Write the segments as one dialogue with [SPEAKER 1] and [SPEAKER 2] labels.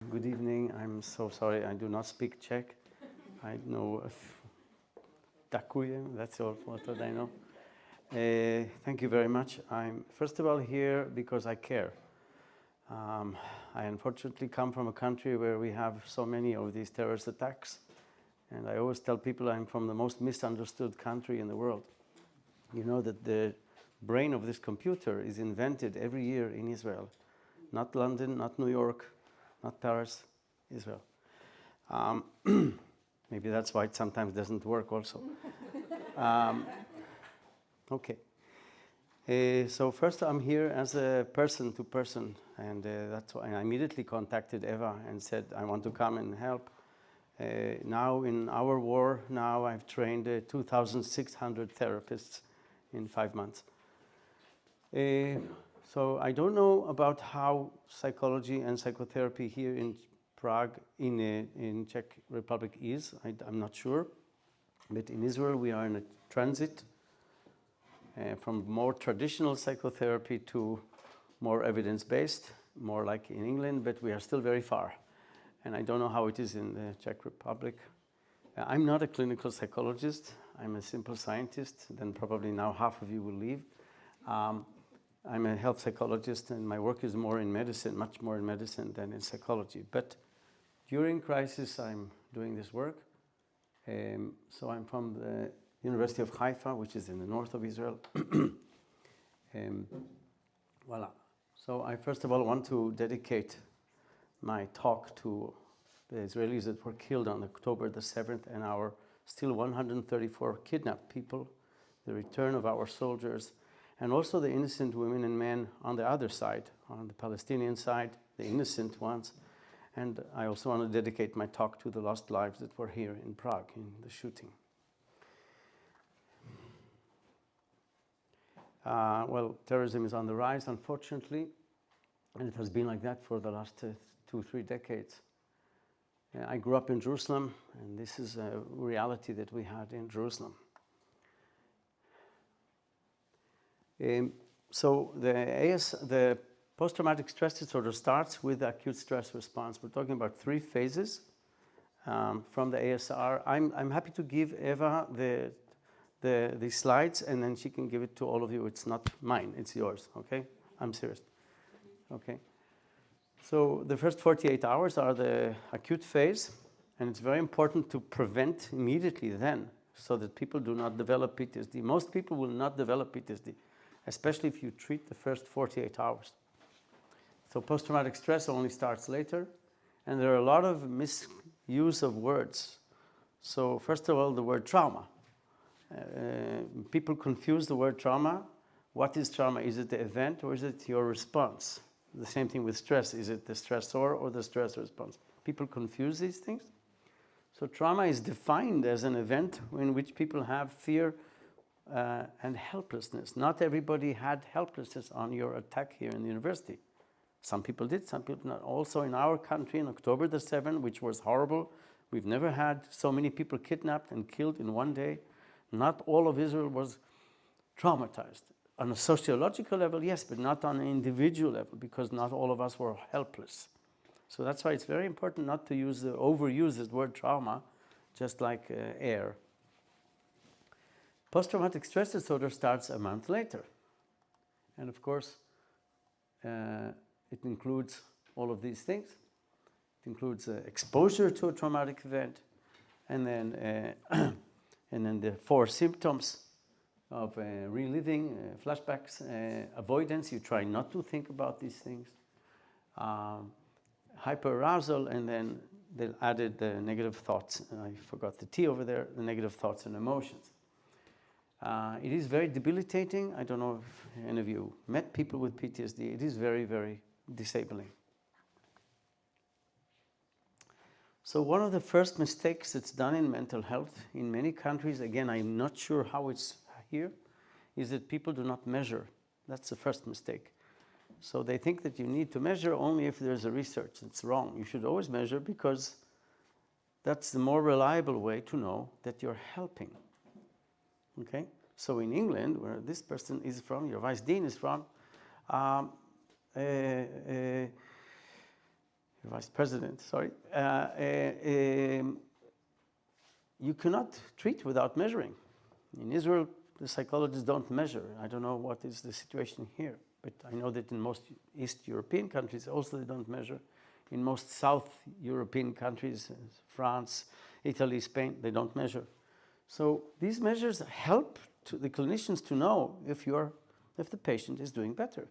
[SPEAKER 1] Good evening. I'm so sorry I do not speak Czech. I know Dakujem, that's all what I know. Thank you very much. I'm first of all here because I care. I unfortunately come from a country where we have so many of these terrorist attacks. And I always tell people I'm from the most misunderstood country in the world. You know that the brain of this computer is invented every year in Israel. Not London, not New York, not Paris, Israel. Maybe that's why it sometimes doesn't work also. Okay. So first I'm here as a person to person, and that's why I immediately contacted Eva and said I want to come and help. Now in our war, now I've trained 2,600 therapists in 5 months. So I don't know about how psychology and psychotherapy here in Prague, in Czech Republic is. I'm not sure. But in Israel, we are in a transit from more traditional psychotherapy to more evidence-based, more like in England, but we are still very far. And I don't know how it is in the Czech Republic. I'm not a clinical psychologist. I'm a simple scientist. Then probably now half of you will leave. I'm a health psychologist, and my work is more in medicine, much more in medicine than in psychology. But during crisis, I'm doing this work. So I'm from the University of Haifa, which is in the north of Israel. Voila. So I first of all want to dedicate my talk to the Israelis that were killed on October the 7th and our still 134 kidnapped people, the return of our soldiers, and also the innocent women and men on the other side, on the Palestinian side, the innocent ones. And I also want to dedicate my talk to the lost lives that were here in Prague in the shooting. Well, terrorism is on the rise, unfortunately, and it has been like that for the last 2-3 decades. I grew up in Jerusalem, and this is a reality that we had in Jerusalem. So the post-traumatic stress disorder starts with the acute stress response. We're talking about 3 phases from the ASR. I'm happy to give Eva the slides, and then she can give it to all of you. It's not mine, it's yours, okay? I'm serious. Okay. So the first 48 hours are the acute phase, and it's very important to prevent immediately then so that people do not develop PTSD. Most people will not develop PTSD, especially if you treat the first 48 hours. So post-traumatic stress only starts later, and there are a lot of misuse of words. So first of all, the word trauma. People confuse the word trauma. What is trauma? Is it the event or is it your response? The same thing with stress. Is it the stressor or the stress response? People confuse these things. So trauma is defined as an event in which people have fear and helplessness. Not everybody had helplessness on your attack here in the university. Some people did, some people not. Also in our country, on October the 7th, which was horrible, we've never had so many people kidnapped and killed in one day. Not all of Israel was traumatized. On a sociological level, yes, but not on an individual level, because not all of us were helpless. So that's why it's very important not to overuse the word trauma, just like air. Post-traumatic stress disorder starts a month later. And of course, it includes all of these things. It includes exposure to a traumatic event, and then the 4 symptoms of reliving, flashbacks, avoidance. You try not to think about these things. Hyperarousal, and then they added the negative thoughts. I forgot the T over there, the negative thoughts and emotions. It is very debilitating. I don't know if any of you met people with PTSD. It is very, very disabling. So one of the first mistakes that's done in mental health in many countries, again, I'm not sure how it's here, is that people do not measure. That's the first mistake. So they think that you need to measure only if there's a research. It's wrong. You should always measure because that's the more reliable way to know that you're helping. Okay? So in England, where this person is from, your vice dean is from, Vice President, sorry. You cannot treat without measuring. In Israel, the psychologists don't measure. I don't know what is the situation here, but I know that in most East European countries also they don't measure. In most South European countries, France, Italy, Spain, they don't measure. So these measures help the clinicians to know if the patient is doing better.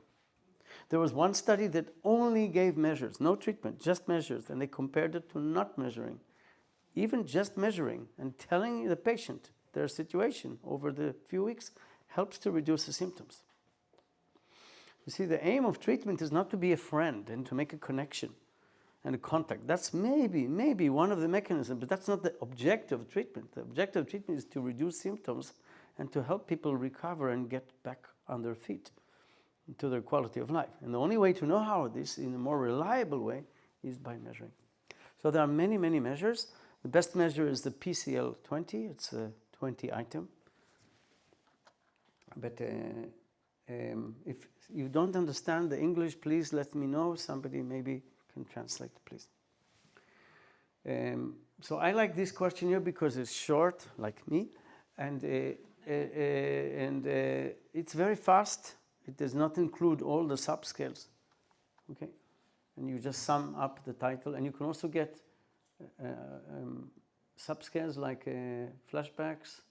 [SPEAKER 1] There was one study that only gave measures, no treatment, just measures, and they compared it to not measuring. Even just measuring and telling the patient their situation over the few weeks helps to reduce the symptoms. You see, the aim of treatment is not to be a friend and to make a connection and a contact. That's maybe one of the mechanisms, but that's not the objective of treatment. The objective of treatment is to reduce symptoms and to help people recover and get back on their feet to their quality of life. And the only way to know how this in a more reliable way is by measuring. So there are many, many measures. The best measure is the PCL20. It's a 20 item. But if you don't understand the English, please let me know. Somebody maybe can translate, please. So I like this questionnaire because it's short, like me, and it's very fast. It does not include all the subscales, okay? And you just sum up the title, and you can also get subscales like flashbacks,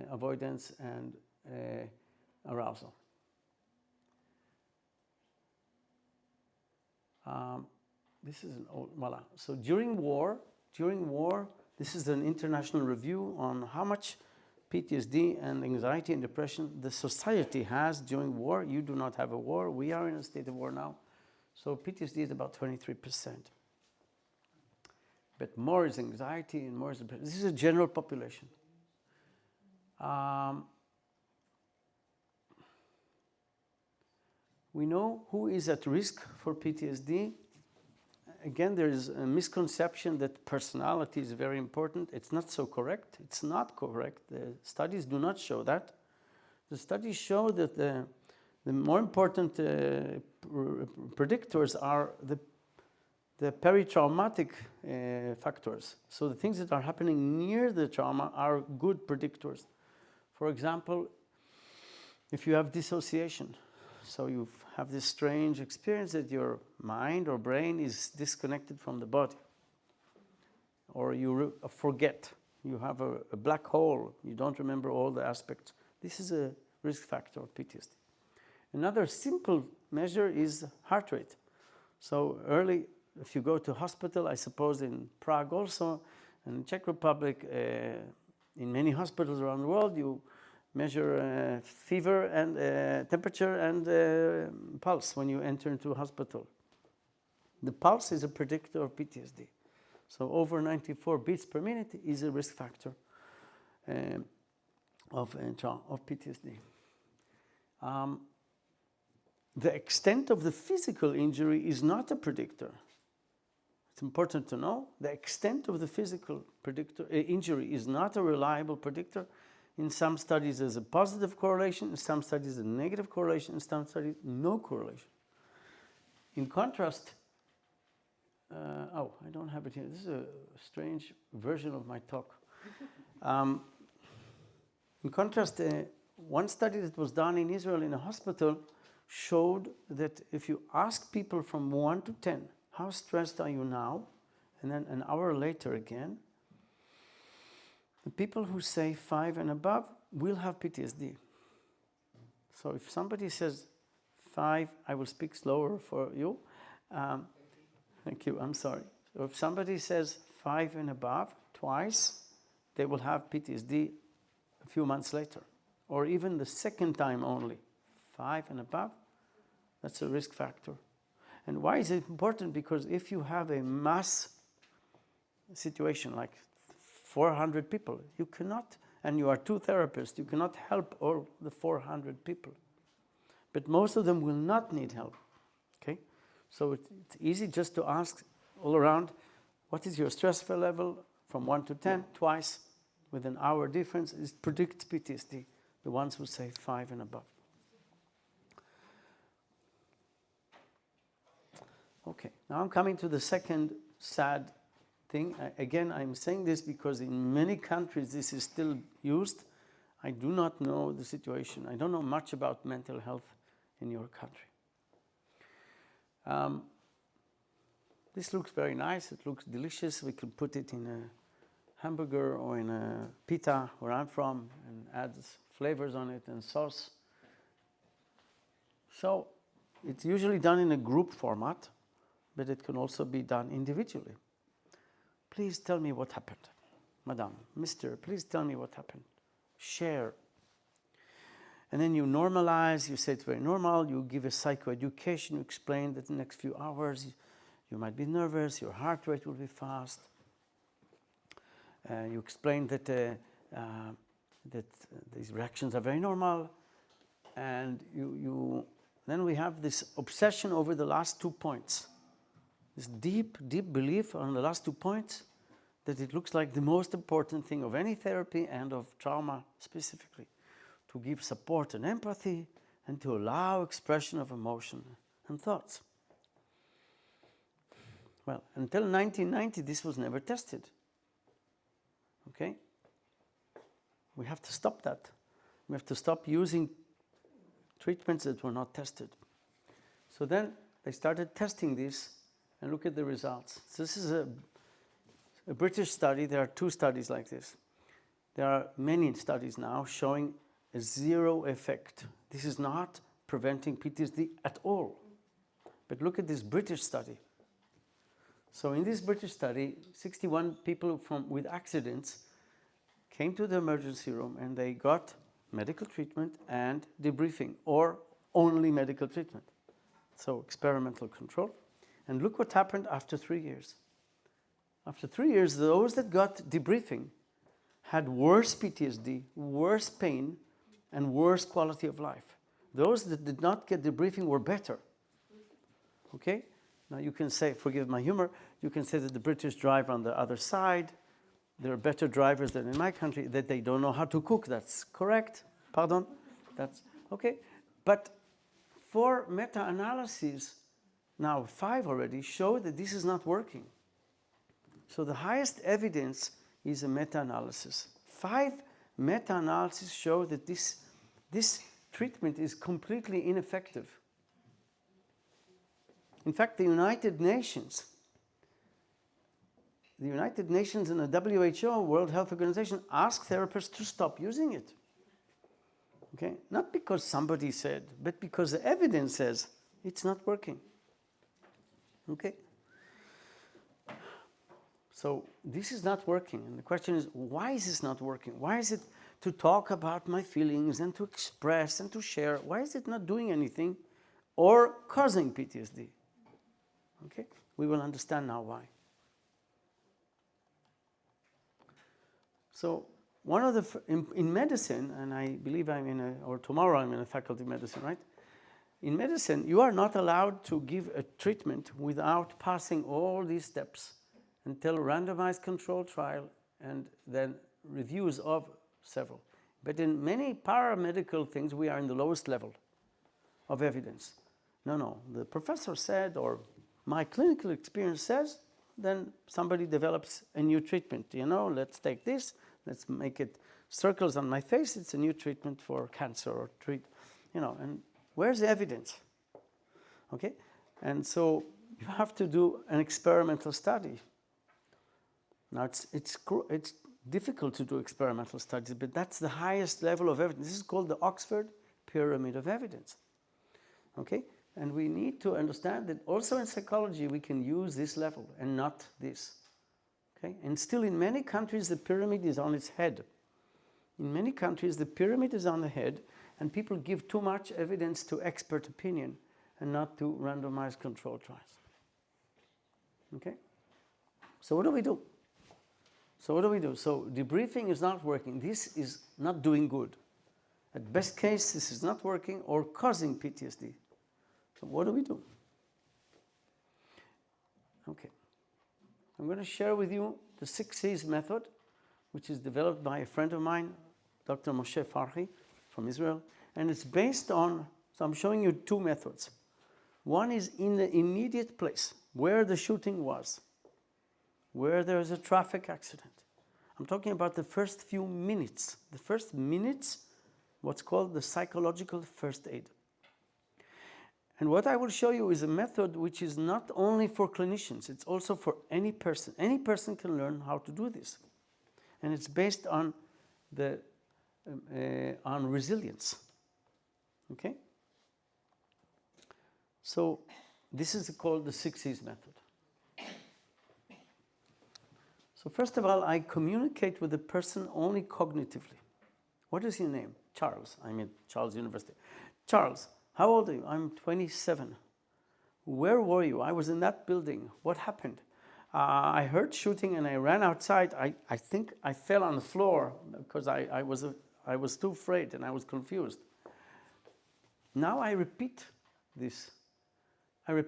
[SPEAKER 1] avoidance, and arousal. This is an old, voila. So during war, this is an international review on how much PTSD and anxiety and depression the society has during war. You do not have a war. We are in a state of war now. So PTSD is about 23%. But more is anxiety and more is depression. This is a general population. We know who is at risk for PTSD. Again, there is a misconception that personality is very important. It's not so correct. It's not correct. The studies do not show that. The studies show that the more important predictors are the peritraumatic factors. So the things that are happening near the trauma are good predictors. For example, if you have dissociation, so you have this strange experience that your mind or brain is disconnected from the body, or you forget, you have a black hole, you don't remember all the aspects. This is a risk factor of PTSD. Another simple measure is heart rate. So early, if you go to hospital, I suppose in Prague also, and Czech Republic, in many hospitals around the world, you measure fever and temperature and pulse when you enter into a hospital. The pulse is a predictor of PTSD. So over 94 beats per minute is a risk factor of PTSD. The extent of the physical injury is not a predictor. It's important to know the extent of the physical injury is not a reliable predictor. In some studies, there's a positive correlation. In some studies, a negative correlation. In some studies, no correlation. In contrast, I don't have it here. This is a strange version of my talk. In contrast, one study that was done in Israel in a hospital showed that if you ask people from 1 to 10, how stressed are you now? And then an hour later again, the people who say 5 and above will have PTSD. So if somebody says 5, I will speak slower for you. Thank you, I'm sorry. So if somebody says 5 and above twice, they will have PTSD a few months later, or even the second time only. 5 and above, that's a risk factor. And why is it important? Because if you have a mass situation like 400 people, you cannot, and you are 2 therapists, you cannot help all the 400 people. But most of them will not need help, okay? So it's easy just to ask all around, what is your stress level from 1 to 10, twice, with an hour difference, it predicts PTSD, the ones who say 5 and above. Okay, now I'm coming to the second sad thing. Again, I'm saying this because in many countries this is still used. I do not know the situation. I don't know much about mental health in your country. This looks very nice. It looks delicious. We could put it in a hamburger or in a pita where I'm from and add flavors on it and sauce. So it's usually done in a group format, but it can also be done individually. Please tell me what happened. Madam, Mr., please tell me what happened. Share. And then you normalize, you say it's very normal, you give a psychoeducation, you explain that in the next few hours you might be nervous, your heart rate will be fast. You explain that, that these reactions are very normal, and then we have this obsession over the last 2 points. This deep, deep belief on the last 2 points that it looks like the most important thing of any therapy and of trauma specifically, to give support and empathy and to allow expression of emotion and thoughts. Well, until 1990, this was never tested. Okay? We have to stop that. We have to stop using treatments that were not tested. So then they started testing this, and look at the results. So this is a British study. There are 2 studies like this. There are many studies now showing a 0 effect. This is not preventing PTSD at all. But look at this British study. So in this British study, 61 people with accidents came to the emergency room and they got medical treatment and debriefing, or only medical treatment. So experimental control. And look what happened after 3 years. After 3 years, those that got debriefing had worse PTSD, worse pain, and worse quality of life. Those that did not get debriefing were better. Okay? Now you can say, forgive my humor, you can say that the British drive on the other side. They're better drivers than in my country, that they don't know how to cook. That's correct. Pardon? That's okay. But for meta-analyses, now 5 already, show that this is not working. So the highest evidence is a meta-analysis. 5 meta-analyses show that this treatment is completely ineffective. In fact, the United Nations and the WHO, World Health Organization, ask therapists to stop using it. Okay? Not because somebody said, but because the evidence says it's not working. Okay? So this is not working. And the question is, why is this not working? Why is it to talk about my feelings and to express and to share, why is it not doing anything or causing PTSD? Okay? We will understand now why. So one of the, in medicine, and I believe tomorrow I'm in a faculty of medicine, right? In medicine, you are not allowed to give a treatment without passing all these steps until randomized controlled trial and then reviews of several. But in many paramedical things, we are in the lowest level of evidence. No, the professor said, or my clinical experience says, then somebody develops a new treatment. Let's take this, let's make it circles on my face, it's a new treatment for cancer or and where's the evidence? Okay, and so you have to do an experimental study. Now it's difficult to do experimental studies, but that's the highest level of evidence. This is called the Oxford Pyramid of Evidence. Okay, and we need to understand that also in psychology we can use this level and not this. Okay, and still in many countries the pyramid is on its head. In many countries the pyramid is on the head, and people give too much evidence to expert opinion and not to randomized controlled trials. Okay, so what do we do? So debriefing is not working. This is not doing good. At best case, this is not working or causing PTSD. So what do we do? Okay. I'm going to share with you the 6 C's method, which is developed by a friend of mine, Dr. Moshe Farhi from Israel. And it's based on, so I'm showing you 2 methods. One is in the immediate place where the shooting was, where there is a traffic accident. I'm talking about the first few minutes. The first minutes, what's called the psychological first aid. And what I will show you is a method which is not only for clinicians, it's also for any person. Any person can learn how to do this. And it's based on resilience. Okay? So this is called the 6Cs method. So first of all, I communicate with the person only cognitively. What is your name? Charles. I'm at Charles University. Charles, how old are you? I'm 27. Where were you? I was in that building. What happened? I heard shooting and I ran outside. I think I fell on the floor because I was too afraid and I was confused. Now I repeat this. Where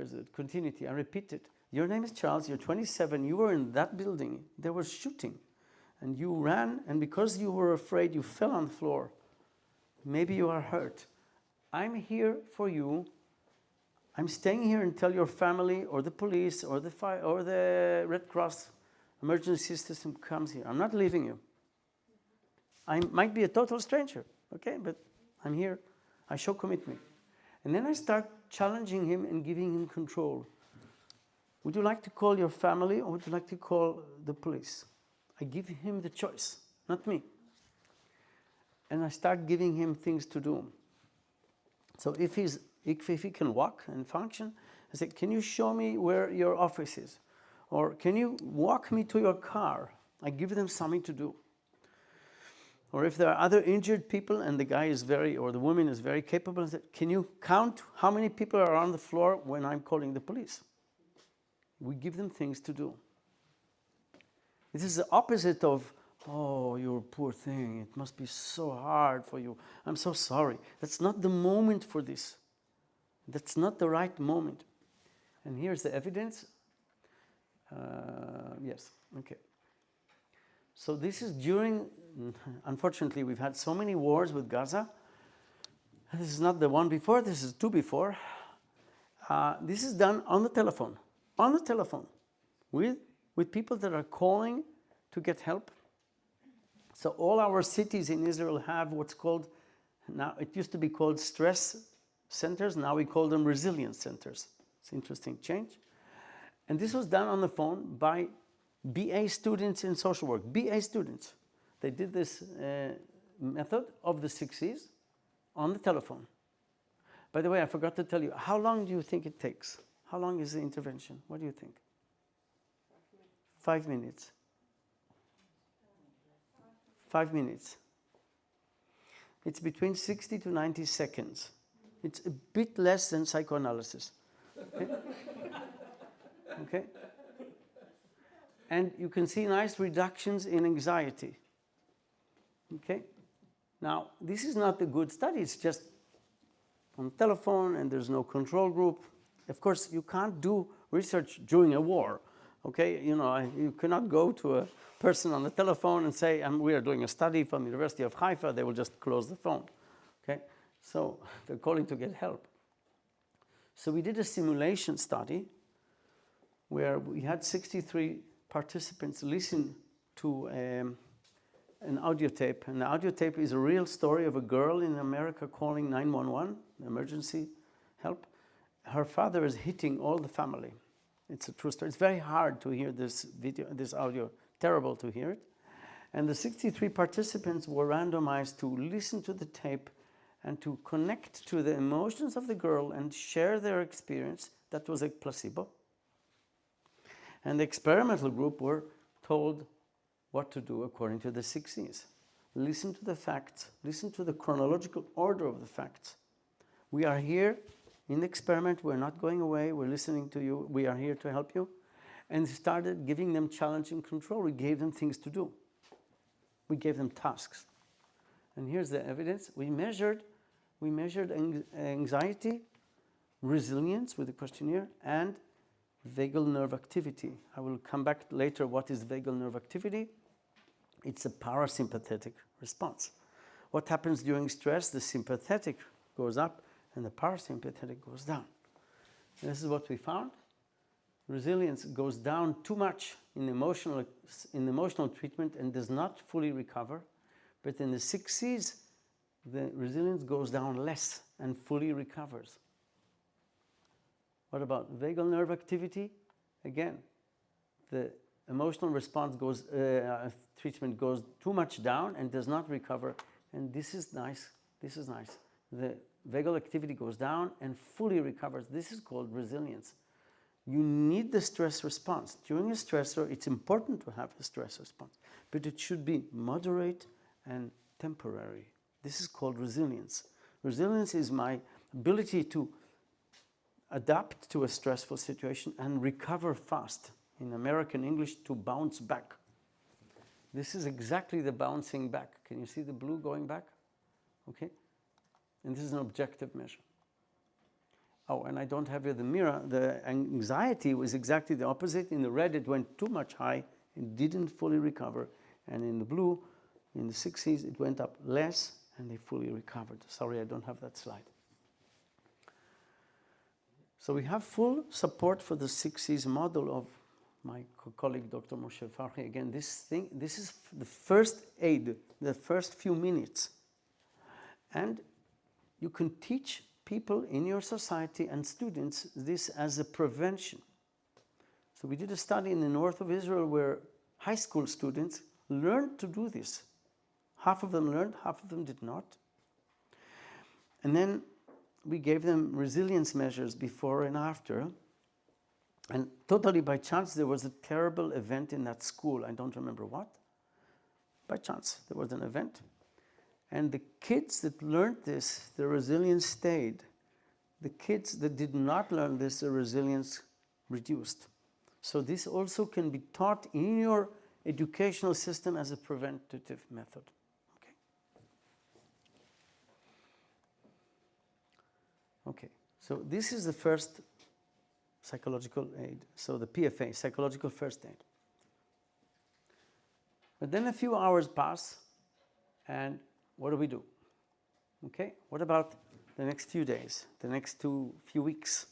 [SPEAKER 1] is it? Continuity. I repeat it. Your name is Charles, you're 27, you were in that building, there was shooting. And you ran, and because you were afraid, you fell on the floor. Maybe you are hurt. I'm here for you. I'm staying here until your family or the police or the fire or the Red Cross emergency system comes here. I'm not leaving you. I might be a total stranger, okay, but I'm here. I show commitment. And then I start challenging him and giving him control. Would you like to call your family or would you like to call the police? I give him the choice, not me. And I start giving him things to do. So if he can walk and function, I say, can you show me where your office is? Or can you walk me to your car? I give them something to do. Or if there are other injured people and the guy is or the woman is very capable, I say, can you count how many people are on the floor when I'm calling the police? We give them things to do. This is the opposite of, oh, you're a poor thing. It must be so hard for you. I'm so sorry. That's not the moment for this. That's not the right moment. And here's the evidence. Yes, okay. So this is during, unfortunately, we've had so many wars with Gaza. This is not the one before, this is two before. This is done on the telephone. On the telephone with people that are calling to get help. So all our cities in Israel have what's called, now it used to be called stress centers, now we call them resilience centers. It's an interesting change. And this was done on the phone by BA students in social work, BA students. They did this method of the 6Cs on the telephone. By the way, I forgot to tell you, how long do you think it takes? How long is the intervention? What do you think? 5 minutes. 5 minutes. It's between 60 to 90 seconds. It's a bit less than psychoanalysis. Okay? Okay? And you can see nice reductions in anxiety. Okay? Now, this is not a good study. It's just on the telephone and there's no control group. Of course, you can't do research during a war, okay? You cannot go to a person on the telephone and say, we are doing a study from the University of Haifa. They will just close the phone, okay? So they're calling to get help. So we did a simulation study where we had 63 participants listen to an audio tape. And the audio tape is a real story of a girl in America calling 911, emergency help. Her father is hitting all the family. It's a true story. It's very hard to hear this audio, terrible to hear it. And the 63 participants were randomized to listen to the tape and to connect to the emotions of the girl and share their experience. That was a placebo. And the experimental group were told what to do according to the 6Cs. Listen to the facts. Listen to the chronological order of the facts. We are here in the experiment. We're not going away. We're listening to you. We are here to help you. And started giving them challenge and control. We gave them things to do. We gave them tasks. And here's the evidence. We measured anxiety, resilience with the questionnaire, and vagal nerve activity. I will come back later. What is vagal nerve activity? It's a parasympathetic response. What happens during stress? The sympathetic goes up and the parasympathetic goes down. And this is what we found. Resilience goes down too much in emotional treatment and does not fully recover. But in the 6 C's, the resilience goes down less and fully recovers. What about vagal nerve activity? Again, the emotional response goes, treatment goes too much down and does not recover. And this is nice. This is nice. The vagal activity goes down and fully recovers. This is called resilience. You need the stress response. During a stressor, it's important to have a stress response, but it should be moderate and temporary. This is called resilience. Resilience is my ability to adapt to a stressful situation and recover fast. In American English, to bounce back. This is exactly the bouncing back. Can you see the blue going back? Okay. And this is an objective measure. Oh, and I don't have here the mirror. The anxiety was exactly the opposite. In the red, it went too much high and didn't fully recover. And in the blue, in the 6 C's, it went up less and they fully recovered. Sorry, I don't have that slide. So we have full support for the 6 C's model of my colleague, Dr. Moshe Farhi. Again, this is the first aid, the first few minutes. And you can teach people in your society and students this as a prevention. So we did a study in the north of Israel where high school students learned to do this. Half of them learned, half of them did not. And then we gave them resilience measures before and after. And totally by chance, there was a terrible event in that school. I don't remember what. By chance, there was an event. And the kids that learned this, the resilience stayed. The kids that did not learn this, the resilience reduced. So this also can be taught in your educational system as a preventative method. Okay. Okay, so this is the first psychological aid. So the PFA, psychological first aid. But then a few hours pass, and what do? Okay, what about the next few days, the next few weeks?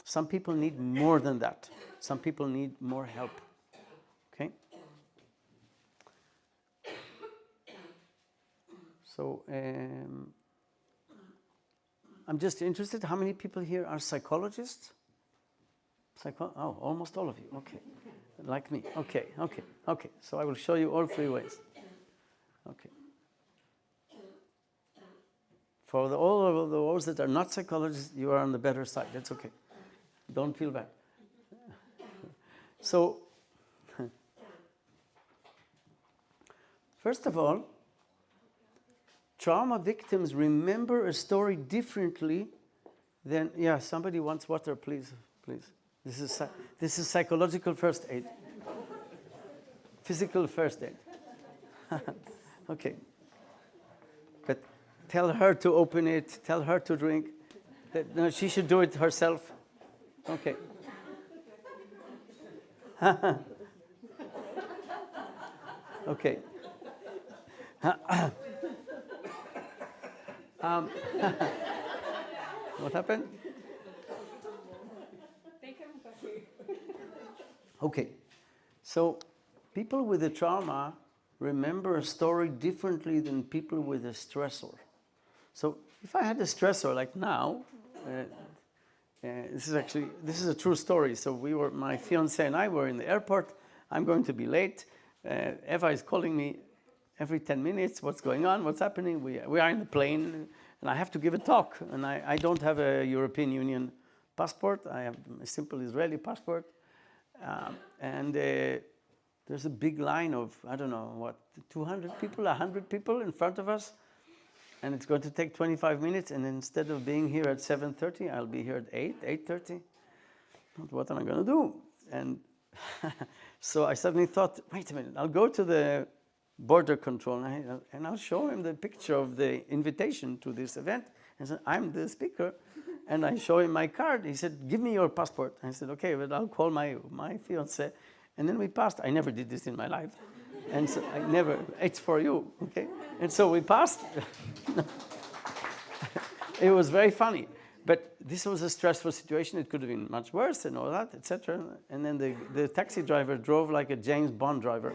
[SPEAKER 1] Some people need more than that. Some people need more help. Okay? So I'm just interested, how many people here are psychologists? Oh, almost all of you. Okay. Like me. Okay. So I will show you all 3 ways. Okay. For all of those that are not psychologists, you are on the better side. That's okay. Don't feel bad. So, first of all, trauma victims remember a story differently than, yeah, somebody wants water, please. This is psychological first aid. Physical first aid. Okay. But tell her to open it, tell her to drink. No, she should do it herself. Okay. Okay. What happened? Okay. So people with a trauma remember a story differently than people with a stressor. So if I had a stressor like now, this is a true story. So my fiance and I were in the airport. I'm going to be late. Eva is calling me every 10 minutes. What's going on? What's happening? We are in the plane, and I have to give a talk. And I don't have a European Union passport. I have a simple Israeli passport. And there's a big line of, I don't know, 200 people, 100 people in front of us. And it's going to take 25 minutes. And instead of being here at 7:30, I'll be here at 8:30. What am I going to do? And so I suddenly thought, wait a minute, I'll go to the border control and I'll show him the picture of the invitation to this event. And said, I'm the speaker. And I show him my card. He said, give me your passport. I said, okay, but I'll call my fiance. And then we passed. I never did this in my life. And so it's for you, okay? And so we passed. It was very funny. But this was a stressful situation. It could have been much worse and all that, etc. And then the taxi driver drove like a James Bond driver.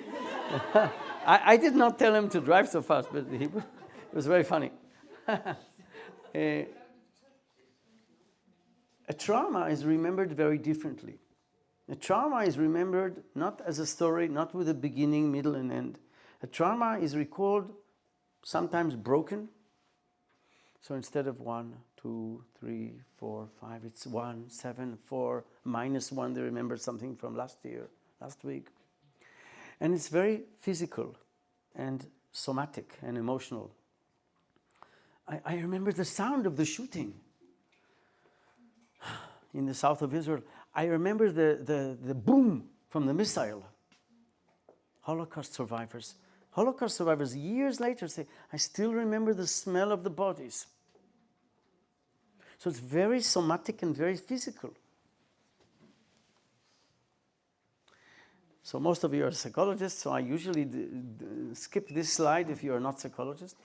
[SPEAKER 1] I did not tell him to drive so fast, but it was very funny. A trauma is remembered very differently. A trauma is remembered not as a story, not with a beginning, middle, and end. A trauma is recalled, sometimes broken. So instead of 1, 2, 3, 4, 5, it's 1, 7, 4, -1. They remember something from last year, last week. And it's very physical and somatic and emotional. I remember the sound of the shooting in the south of Israel. I remember the boom from the missile. Holocaust survivors years later say, I still remember the smell of the bodies. So it's very somatic and very physical. So most of you are psychologists, so I usually skip this slide if you are not psychologists.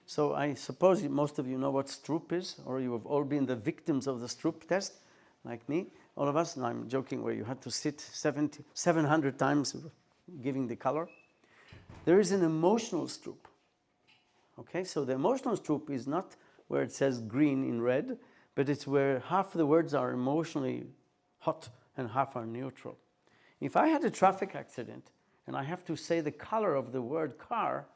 [SPEAKER 1] So I suppose most of you know what Stroop is, or you have all been the victims of the Stroop test, like me. All of us, and I'm joking, where you had to sit 700 times giving the color. There is an emotional Stroop. Okay, so the emotional Stroop is not where it says green in red, but it's where half the words are emotionally hot and half are neutral. If I had a traffic accident and I have to say the color of the word car,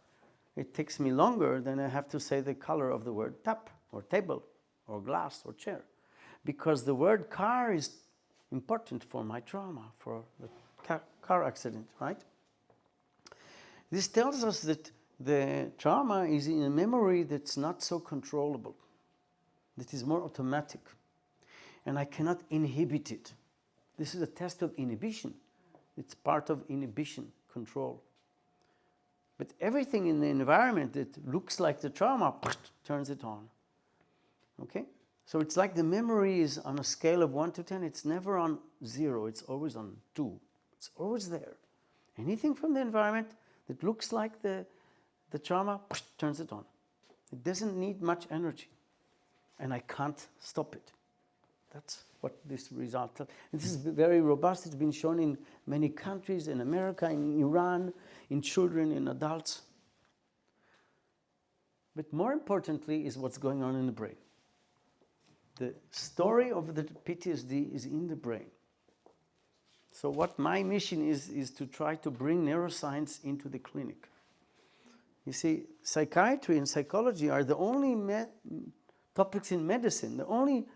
[SPEAKER 1] it takes me longer than I have to say the color of the word tap or table or glass or chair. Because the word car is important for my trauma, for the car accident, right? This tells us that the trauma is in a memory that's not so controllable, that is more automatic, and I cannot inhibit it. This is a test of inhibition. It's part of inhibition, control. But everything in the environment that looks like the trauma turns it on. Okay? So it's like the memory is on a scale of 1 to 10. It's never on 0. It's always on 2. It's always there. Anything from the environment that looks like the trauma turns it on. It doesn't need much energy. And I can't stop it. That's what this result tells. This is very robust. It's been shown in many countries, in America, in Iran, in children, in adults. But more importantly is what's going on in the brain. The story of the PTSD is in the brain. So what my mission is to try to bring neuroscience into the clinic. You see, psychiatry and psychology are the only topics in medicine, the only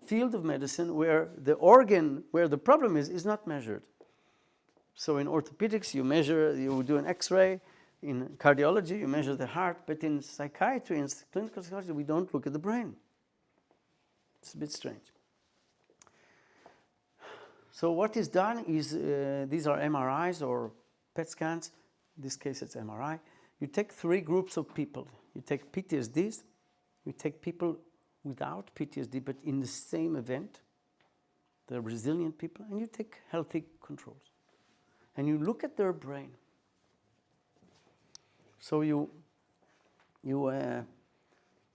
[SPEAKER 1] field of medicine where the organ, where the problem is not measured. So in orthopedics, you do an X-ray. In cardiology, you measure the heart. But in psychiatry and clinical psychology, we don't look at the brain. It's a bit strange. So what is done is, these are MRIs or PET scans. In this case, it's MRI. You take 3 groups of people. You take PTSDs. You take people without PTSD, but in the same event, the resilient people, and you take healthy controls. And you look at their brain. So you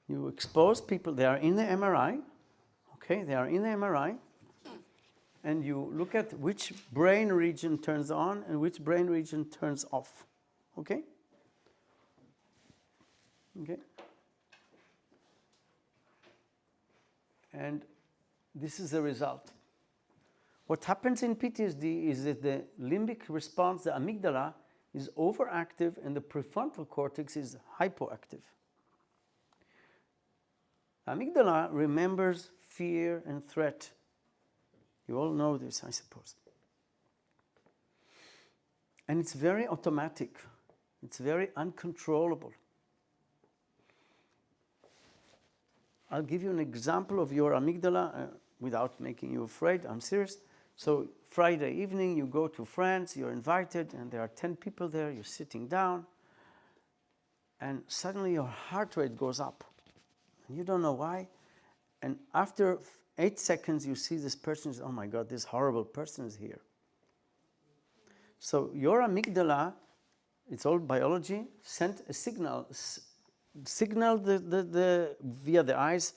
[SPEAKER 1] expose people, they are in the MRI, okay, they are in the MRI, and you look at which brain region turns on and which brain region turns off, okay? Okay. And this is the result. What happens in PTSD is that the limbic response, the amygdala, is overactive and the prefrontal cortex is hypoactive. Amygdala remembers fear and threat. You all know this, I suppose. And it's very automatic. It's very uncontrollable. I'll give you an example of your amygdala without making you afraid. I'm serious. So Friday evening, you go to France, you're invited, and there are 10 people there. You're sitting down, and suddenly your heart rate goes up. And you don't know why. And after 8 seconds, you see this person is, oh my God, this horrible person is here. So your amygdala, it's all biology, sent a signal signal via the eyes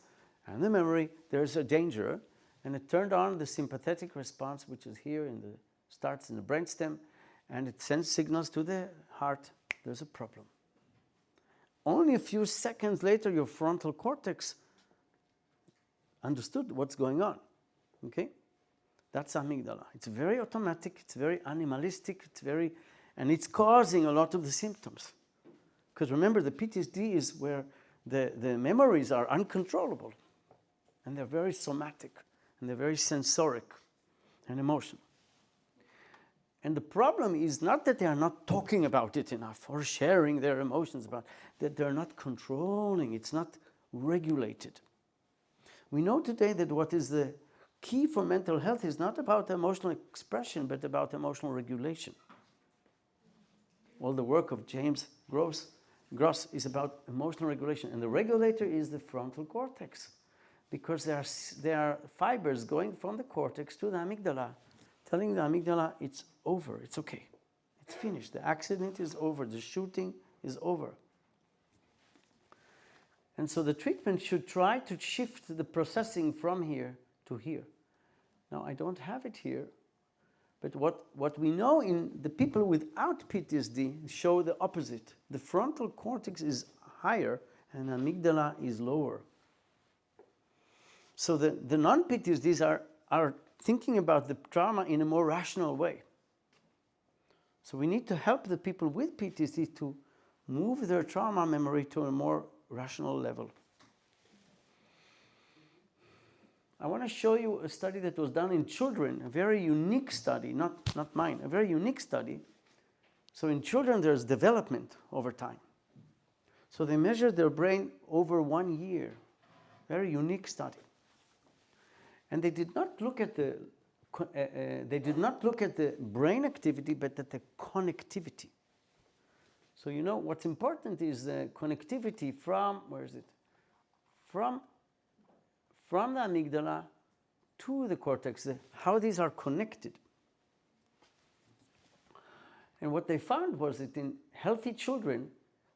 [SPEAKER 1] and the memory there's a danger, and it turned on the sympathetic response, which is here starts in the brainstem, and it sends signals to the heart, there's a problem. Only a few seconds later, your frontal cortex understood what's going on, okay? That's amygdala. It's very automatic, it's very animalistic, and it's causing a lot of the symptoms. Because remember, the PTSD is where the memories are uncontrollable, and they're very somatic, and they're very sensoric and emotional. And the problem is not that they are not talking about it enough or sharing their emotions about it, that they're not controlling, it's not regulated. We know today that what is the key for mental health is not about emotional expression, but about emotional regulation. All the work of James Gross is about emotional regulation, and the regulator is the frontal cortex, because there are fibers going from the cortex to the amygdala, telling the amygdala it's over, it's okay, it's finished, the accident is over, the shooting is over. And so the treatment should try to shift the processing from here to here. Now, I don't have it here, but what we know in the people without PTSD show the opposite. The frontal cortex is higher and the amygdala is lower. So the non-PTSDs are thinking about the trauma in a more rational way. So we need to help the people with PTSD to move their trauma memory to a more rational level. I want to show you a study that was done in children, a very unique study, not mine, a very unique study. So in children, there's development over time. So they measured their brain over 1 year, very unique study. And they did not look at the brain activity, but at the connectivity. So you know what's important is the connectivity from, where is it? From the amygdala to the cortex, how these are connected. And what they found was that in healthy children,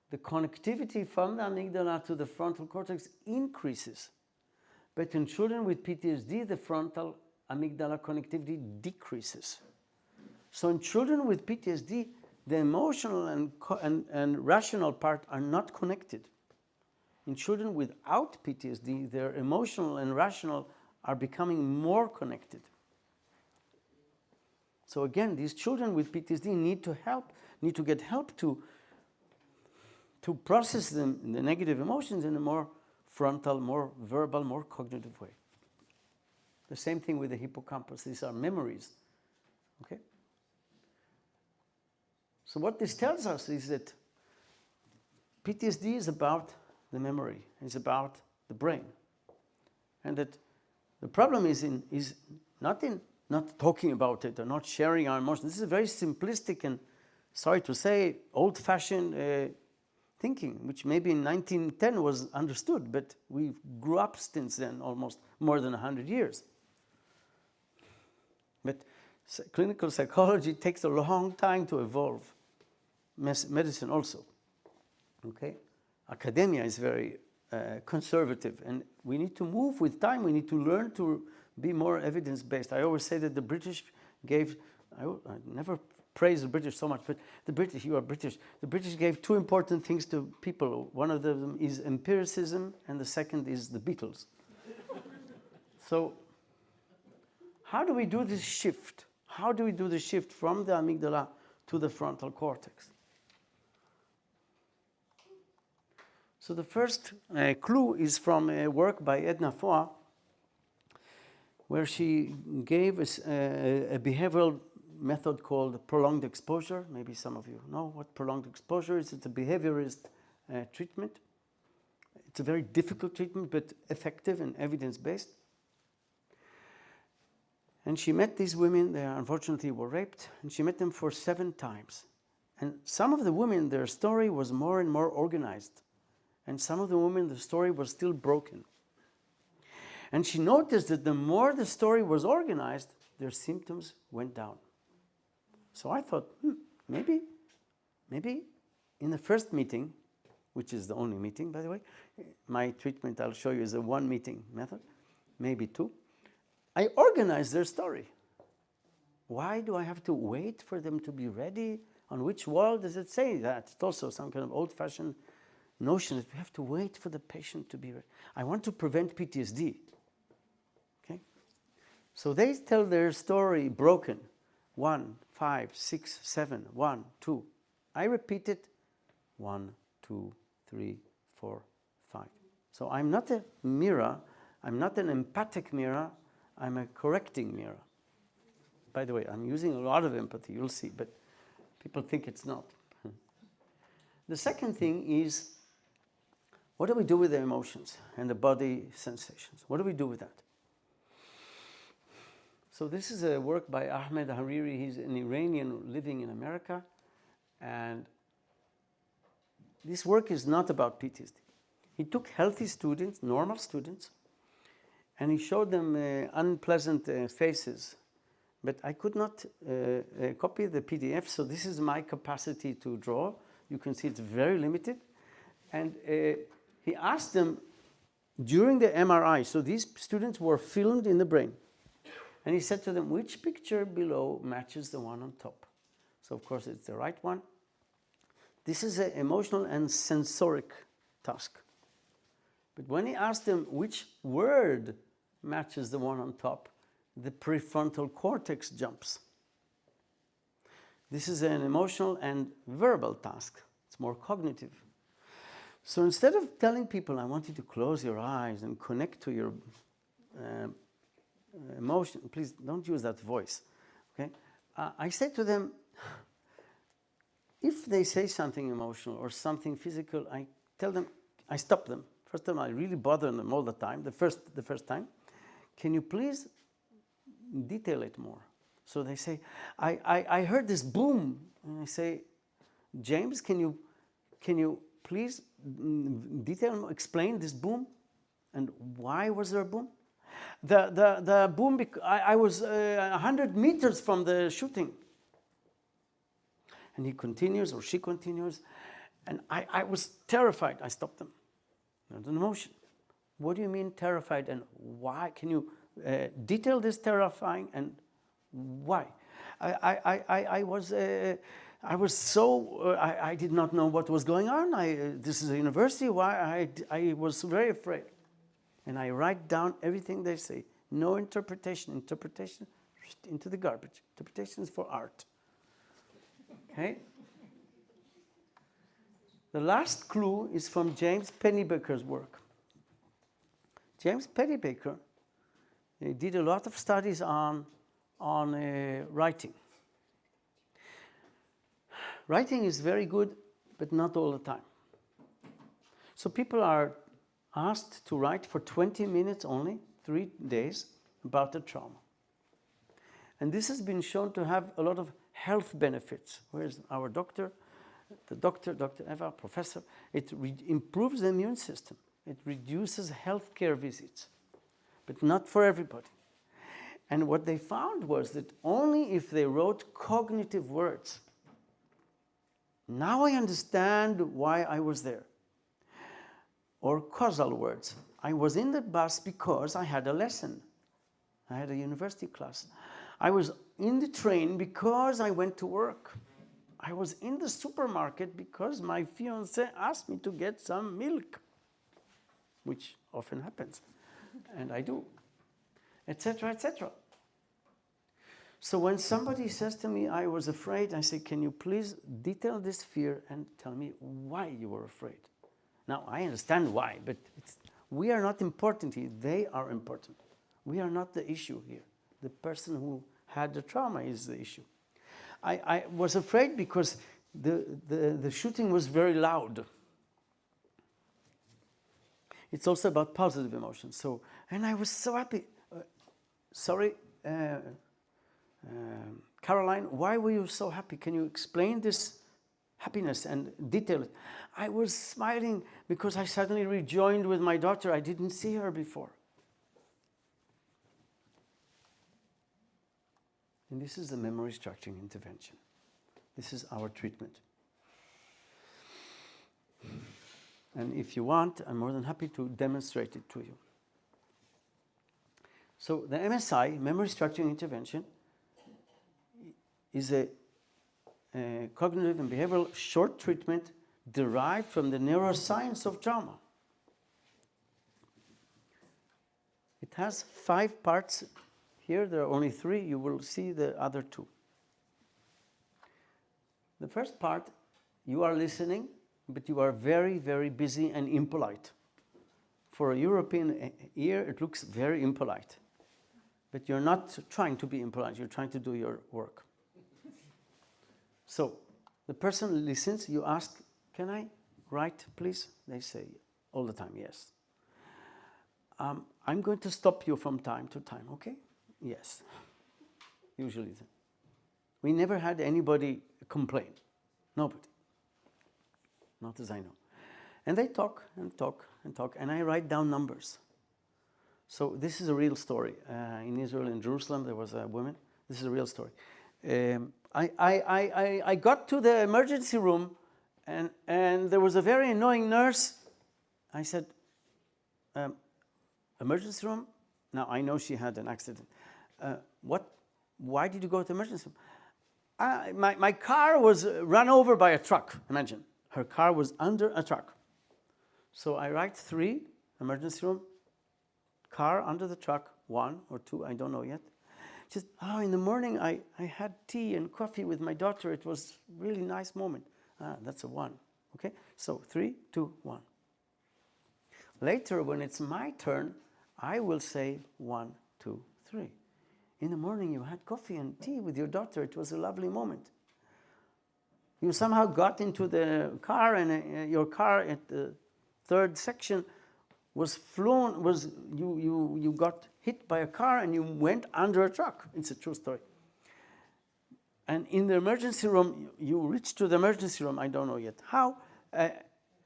[SPEAKER 1] the connectivity from the amygdala to the frontal cortex increases. But in children with PTSD, the frontal amygdala connectivity decreases. So in children with PTSD, the emotional and rational part are not connected. In children without PTSD, their emotional and rational are becoming more connected. So again, these children with PTSD need to get help to process the negative emotions in a more frontal, more verbal, more cognitive way. The same thing with the hippocampus. These are memories. Okay? So what this tells us is that PTSD is about the memory, it's about the brain. And that the problem is not talking about it or not sharing our emotions. This is a very simplistic and, sorry to say, old-fashioned thinking, which maybe in 1910 was understood, but we grew up since then almost more than 100 years. But clinical psychology takes a long time to evolve. Medicine also, okay? Academia is very conservative, and we need to move with time. We need to learn to be more evidence-based. I always say that the British gave, I never praise the British so much, but the British, you are British, the British gave two important things to people. One of them is empiricism, and the second is the Beatles. So how do we do this shift? How do we do the shift from the amygdala to the frontal cortex? So the first clue is from a work by Edna Foa, where she gave us a behavioral method called prolonged exposure. Maybe some of you know what prolonged exposure is. It's a behaviorist treatment. It's a very difficult treatment, but effective and evidence-based. And she met these women. They unfortunately were raped, and she met them for 7 times. And some of the women, their story was more and more organized. And some of the women, the story was still broken. And she noticed that the more the story was organized, their symptoms went down. So I thought, maybe in the first meeting, which is the only meeting, by the way. My treatment, I'll show you, is a one meeting method, maybe two. I organize their story. Why do I have to wait for them to be ready? On which wall does it say that? It's also some kind of old-fashioned notion that we have to wait for the patient to be ready. I want to prevent PTSD. Okay? So they tell their story broken. 1, 5, 6, 7, 1, 2. I repeat it. 1, 2, 3, 4, 5. So I'm not a mirror. I'm not an empathic mirror. I'm a correcting mirror. By the way, I'm using a lot of empathy, you'll see, but people think it's not. The second thing is, what do we do with the emotions and the body sensations? What do we do with that? So this is a work by Ahmed Hariri. He's an Iranian living in America. And this work is not about PTSD. He took healthy students, normal students, and he showed them unpleasant faces. But I could not copy the PDF, so this is my capacity to draw. You can see it's very limited. And he asked them during the MRI, so these students were filmed in the brain. And he said to them, which picture below matches the one on top? So of course it's the right one. This is an emotional and sensoric task. But when he asked them which word matches the one on top, the prefrontal cortex jumps. This is an emotional and verbal task. It's more cognitive. So instead of telling people, I want you to close your eyes and connect to your emotion, please don't use that voice. Okay? I say to them, if they say something emotional or something physical, I tell them, I stop them. First time I really bother them all the time, the first time. Can you please detail it more? So they say, I heard this boom. And I say, James, can you please explain this boom? And why was there a boom? The boom, I was 100 meters from the shooting. And he continues, or she continues, and I was terrified. I stopped them. Not an emotion. What do you mean terrified, and why? Can you detail this terrifying, and why? I was so, I did not know what was going on. This is a university. Why? I was very afraid. And I write down everything they say. No interpretation. Interpretation into the garbage. Interpretation is for art. Okay? The last clue is from James Pennebaker's work. James Pennebaker did a lot of studies on writing. Writing is very good, but not all the time. So people are asked to write for 20 minutes only, 3 days, about the trauma. And this has been shown to have a lot of health benefits. Where's our doctor? The doctor, Dr. Eva, professor. It improves the immune system. It reduces healthcare visits, but not for everybody. And what they found was that only if they wrote cognitive words. Now I understand why I was there. Or causal words. I was in the bus because I had a lesson. I had a university class. I was in the train because I went to work. I was in the supermarket because my fiancé asked me to get some milk, which often happens, and I do, etc., etc. So when somebody says to me, I was afraid, I say, can you please detail this fear and tell me why you were afraid? Now, I understand why, but we are not important here. They are important. We are not the issue here. The person who had the trauma is the issue. I was afraid because the shooting was very loud. It's also about positive emotions. So, and I was so happy. Caroline, why were you so happy? Can you explain this happiness and detail it? I was smiling because I suddenly rejoined with my daughter. I didn't see her before. And this is the memory structuring intervention. This is our treatment. And if you want, I'm more than happy to demonstrate it to you. So the MSI, memory structuring intervention, is a cognitive and behavioral short treatment derived from the neuroscience of trauma. It has 5 parts. Here there are only 3. You will see the other 2. The first part, you are listening, but you are very, very busy and impolite. For a European ear, it looks very impolite. But you're not trying to be impolite, you're trying to do your work. So the person listens, you ask, can I write, please? They say all the time, yes. I'm going to stop you from time to time, okay? Yes. Usually. We never had anybody complain. Nobody. Not as I know. And they talk and talk and talk, and I write down numbers. So this is a real story. In Israel, in Jerusalem, there was a woman. This is a real story. I got to the emergency room, and there was a very annoying nurse. I said, emergency room? Now, I know she had an accident. Why did you go to the emergency room? My car was run over by a truck, imagine. Her car was under a truck. So I write 3, emergency room, car under the truck, 1 or 2, I don't know yet. Just, in the morning I had tea and coffee with my daughter. It was a really nice moment. That's a 1, okay? So 3, 2, 1. Later, when it's my turn, I will say 1, 2, 3. In the morning you had coffee and tea with your daughter. It was a lovely moment. You somehow got into the car, and your car at the 3rd section was flown, you got hit by a car and you went under a truck. It's a true story. And in the emergency room, you reached to the emergency room, I don't know yet how,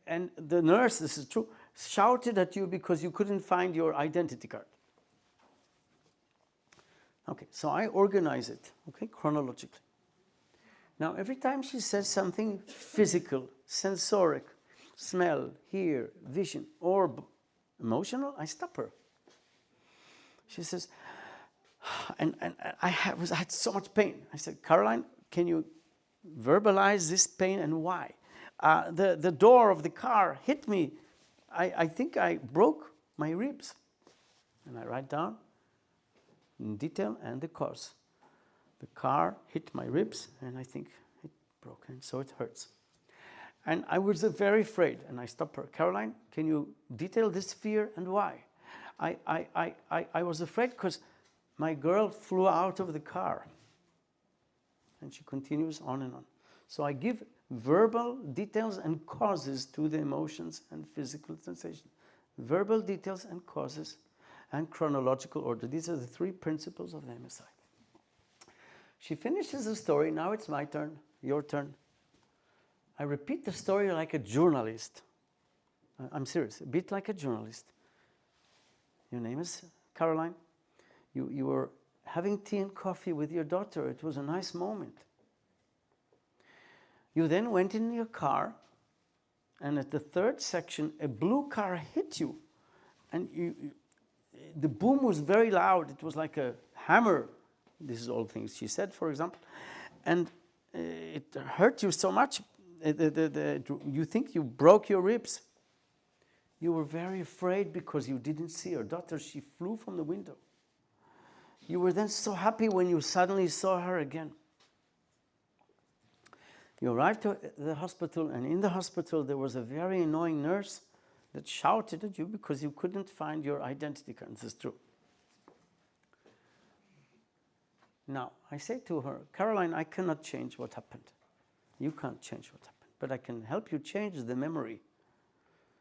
[SPEAKER 1] and the nurse, this is true, shouted at you because you couldn't find your identity card. Okay, so I organize it, okay, chronologically. Now, every time she says something physical, sensoric, smell, hear, vision, or emotional, I stop her. She says, and I had so much pain. I said, Caroline, can you verbalize this pain and why? The door of the car hit me. I think I broke my ribs. And I write down in detail and the cause. The car hit my ribs, and I think it broke, and so it hurts. And I was very afraid, and I stopped her. Caroline, can you detail this fear and why? I was afraid because my girl flew out of the car. And she continues on and on. So I give verbal details and causes to the emotions and physical sensation. Verbal details and causes and chronological order. These are the 3 principles of the MSI. She finishes the story. Now it's my turn, your turn. I repeat the story like a journalist. I'm serious, a bit like a journalist. Your name is Caroline. You were having tea and coffee with your daughter. It was a nice moment. You then went in your car, and at the 3rd section, a blue car hit you. And the boom was very loud. It was like a hammer. This is all things she said, for example. And it hurt you so much. You think you broke your ribs. You were very afraid because you didn't see your daughter. She flew from the window. You were then so happy when you suddenly saw her again. You arrived to the hospital, and in the hospital there was a very annoying nurse that shouted at you because you couldn't find your identity card. This is true. Now, I say to her, Caroline, I cannot change what happened. You can't change what happened, but I can help you change the memory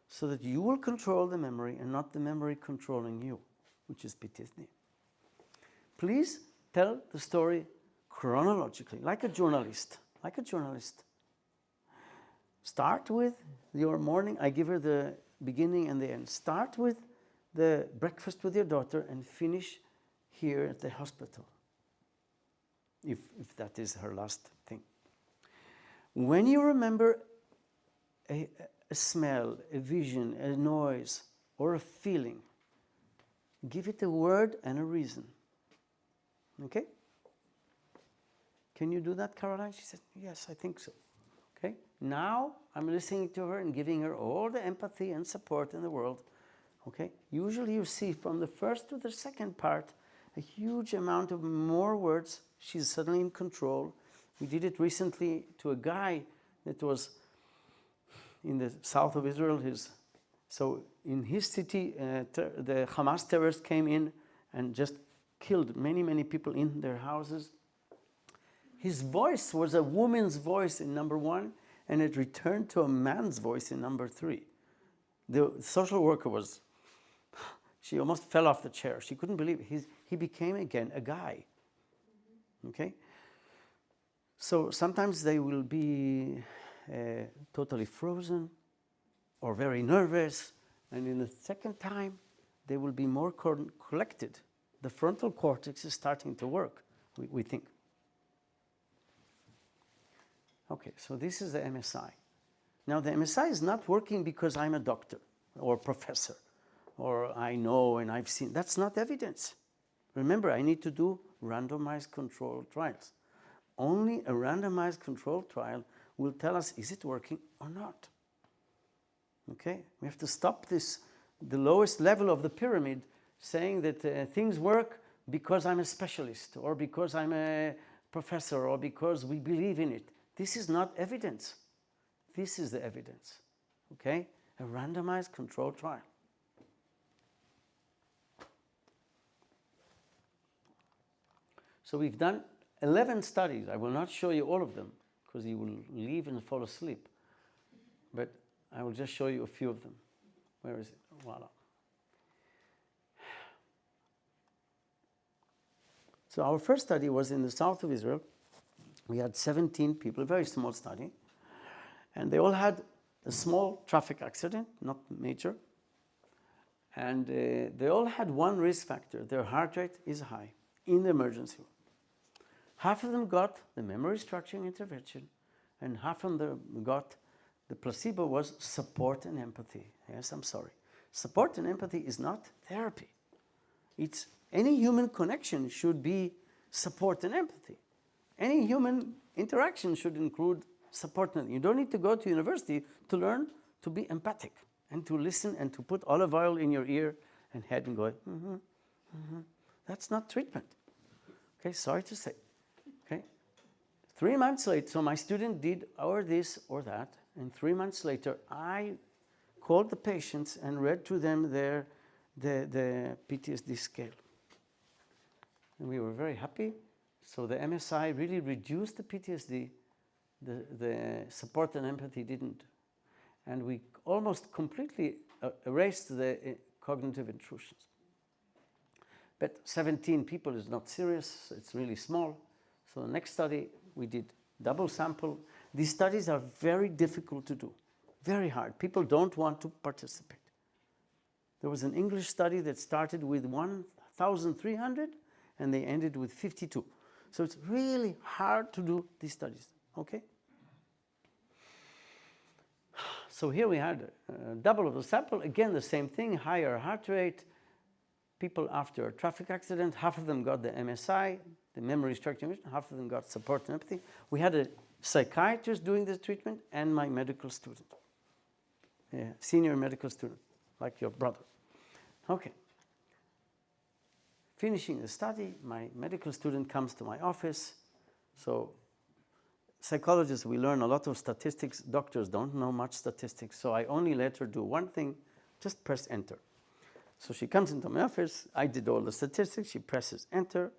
[SPEAKER 1] so that you will control the memory and not the memory controlling you, which is PTSD. Please tell the story chronologically, like a journalist, Start with your morning. I give her the beginning and the end. Start with the breakfast with your daughter and finish here at the hospital, if that is her last thing. When you remember a smell, a vision, a noise, or a feeling. Give it a word and a reason. Okay? Can you do that, Caroline? She said, yes, I think so. Okay? Now I'm listening to her and giving her all the empathy and support in the world. Okay? Usually you see from the first to the second part a huge amount of more words. She's suddenly in control. We did it recently to a guy that was in the south of Israel. So in his city, the Hamas terrorists came in and just killed many, many people in their houses. His voice was a woman's voice in number 1, and it returned to a man's voice in number 3. The social worker she almost fell off the chair. She couldn't believe it. He became again a guy. Okay? So sometimes they will be totally frozen or very nervous, and in the second time they will be more collected. The frontal cortex is starting to work, we think. Okay, so this is the MSI. Now the MSI is not working because I'm a doctor or professor or I know and I've seen. That's not evidence. Remember, I need to do randomized controlled trials. Only a randomized controlled trial will tell us, is it working or not? Okay, we have to stop this, the lowest level of the pyramid, saying that things work because I'm a specialist or because I'm a professor or because we believe in it. This is not evidence. This is the evidence. Okay, a randomized controlled trial. So we've done 11 studies. I will not show you all of them because you will leave and fall asleep. But I will just show you a few of them. Where is it? Voila. So our first study was in the south of Israel. We had 17 people, a very small study. And they all had a small traffic accident, not major. And they all had one risk factor. Their heart rate is high in the emergency room. Half of them got the memory structuring intervention, and half of them got the placebo was support and empathy. Yes, I'm sorry. Support and empathy is not therapy. It's any human connection should be support and empathy. Any human interaction should include support. You don't need to go to university to learn to be empathic and to listen and to put olive oil in your ear and head and go, That's not treatment. Okay, sorry to say. Okay, 3 months later, so my student did or this or that, and 3 months later, I called the patients and read to them the PTSD scale. And we were very happy. So the MSI really reduced the PTSD. The support and empathy didn't. And we almost completely erased the cognitive intrusions. But 17 people is not serious. It's really small. So the next study, we did double sample. These studies are very difficult to do, very hard. People don't want to participate. There was an English study that started with 1,300 and they ended with 52. So it's really hard to do these studies, okay? So here we had double of the sample. Again, the same thing, higher heart rate. People after a traffic accident, half of them got the MSI, the memory structure, half of them got support and empathy. We had a psychiatrist doing this treatment and my medical student, senior medical student, like your brother. Okay. Finishing the study, my medical student comes to my office. So psychologists, we learn a lot of statistics. Doctors don't know much statistics. So I only let her do one thing, just press enter. So she comes into my office. I did all the statistics. She presses enter.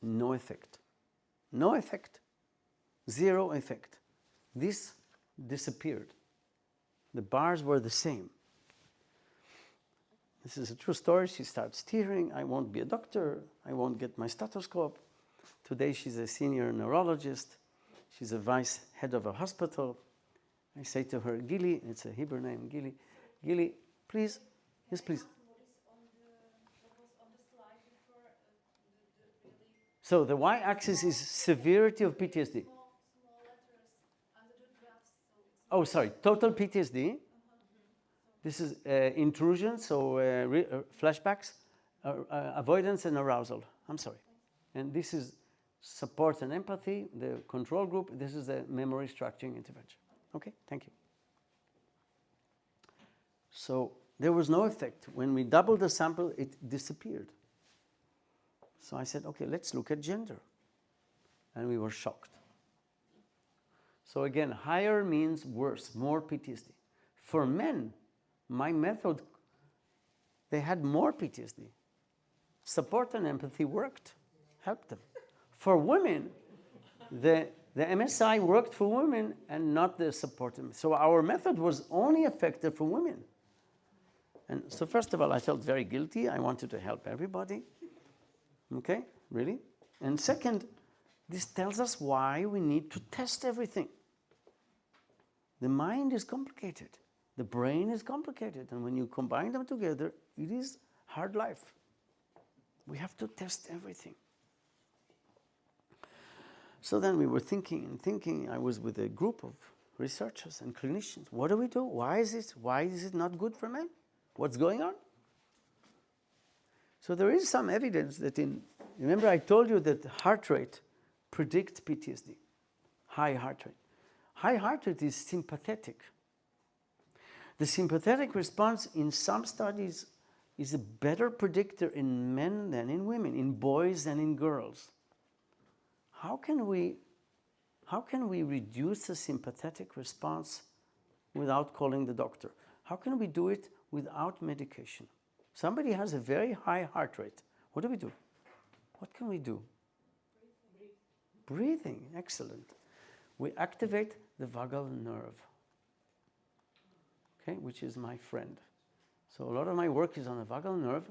[SPEAKER 1] No effect. No effect. Zero effect. This disappeared. The bars were the same. This is a true story. She starts tearing. I won't be a doctor. I won't get my stethoscope. Today she's a senior neurologist. She's a vice head of a hospital. I say to her, Gili, it's a Hebrew name, Gili. Gili, please. Yes, please. So the y-axis is severity of PTSD. oh, sorry, total PTSD. This is intrusion, so flashbacks, avoidance and arousal. I'm sorry. And this is support and empathy, the control group. This is the memory structuring intervention. Okay, thank you. So there was no effect. When we doubled the sample, it disappeared. So I said, okay, let's look at gender. And we were shocked. So again, higher means worse, more PTSD. For men, my method, they had more PTSD. Support and empathy worked, helped them. For women, the MSI worked for women and not the support. So our method was only effective for women. And so first of all, I felt very guilty. I wanted to help everybody. Okay, really? And second, this tells us why we need to test everything. The mind is complicated. The brain is complicated. And when you combine them together, it is hard life. We have to test everything. So then we were thinking and thinking. I was with a group of researchers and clinicians. What do we do? Why is it not good for men? What's going on? So there is some evidence that remember I told you that heart rate predicts PTSD, high heart rate. High heart rate is sympathetic. The sympathetic response in some studies is a better predictor in men than in women, in boys than in girls. How can we reduce the sympathetic response without calling the doctor? How can we do it without medication? Somebody has a very high heart rate. What do we do? What can we do? Breathing, excellent. We activate the vagal nerve, okay, which is my friend. So a lot of my work is on the vagal nerve.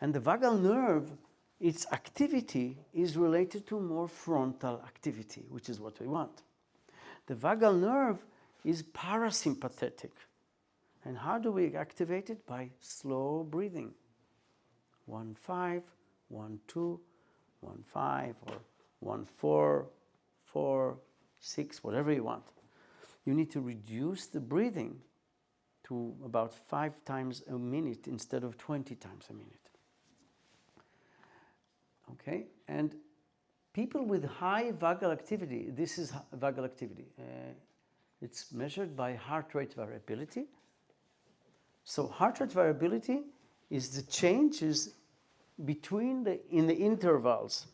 [SPEAKER 1] And the vagal nerve, its activity is related to more frontal activity, which is what we want. The vagal nerve is parasympathetic. And how do we activate it? By slow breathing. 1-5, 1-2, 1-5, or 1-4, 4-6, whatever you want. You need to reduce the breathing to about 5 times a minute instead of 20 times a minute. Okay, and people with high vagal activity, this is vagal activity. It's measured by heart rate variability. So heart rate variability is the changes between in the intervals.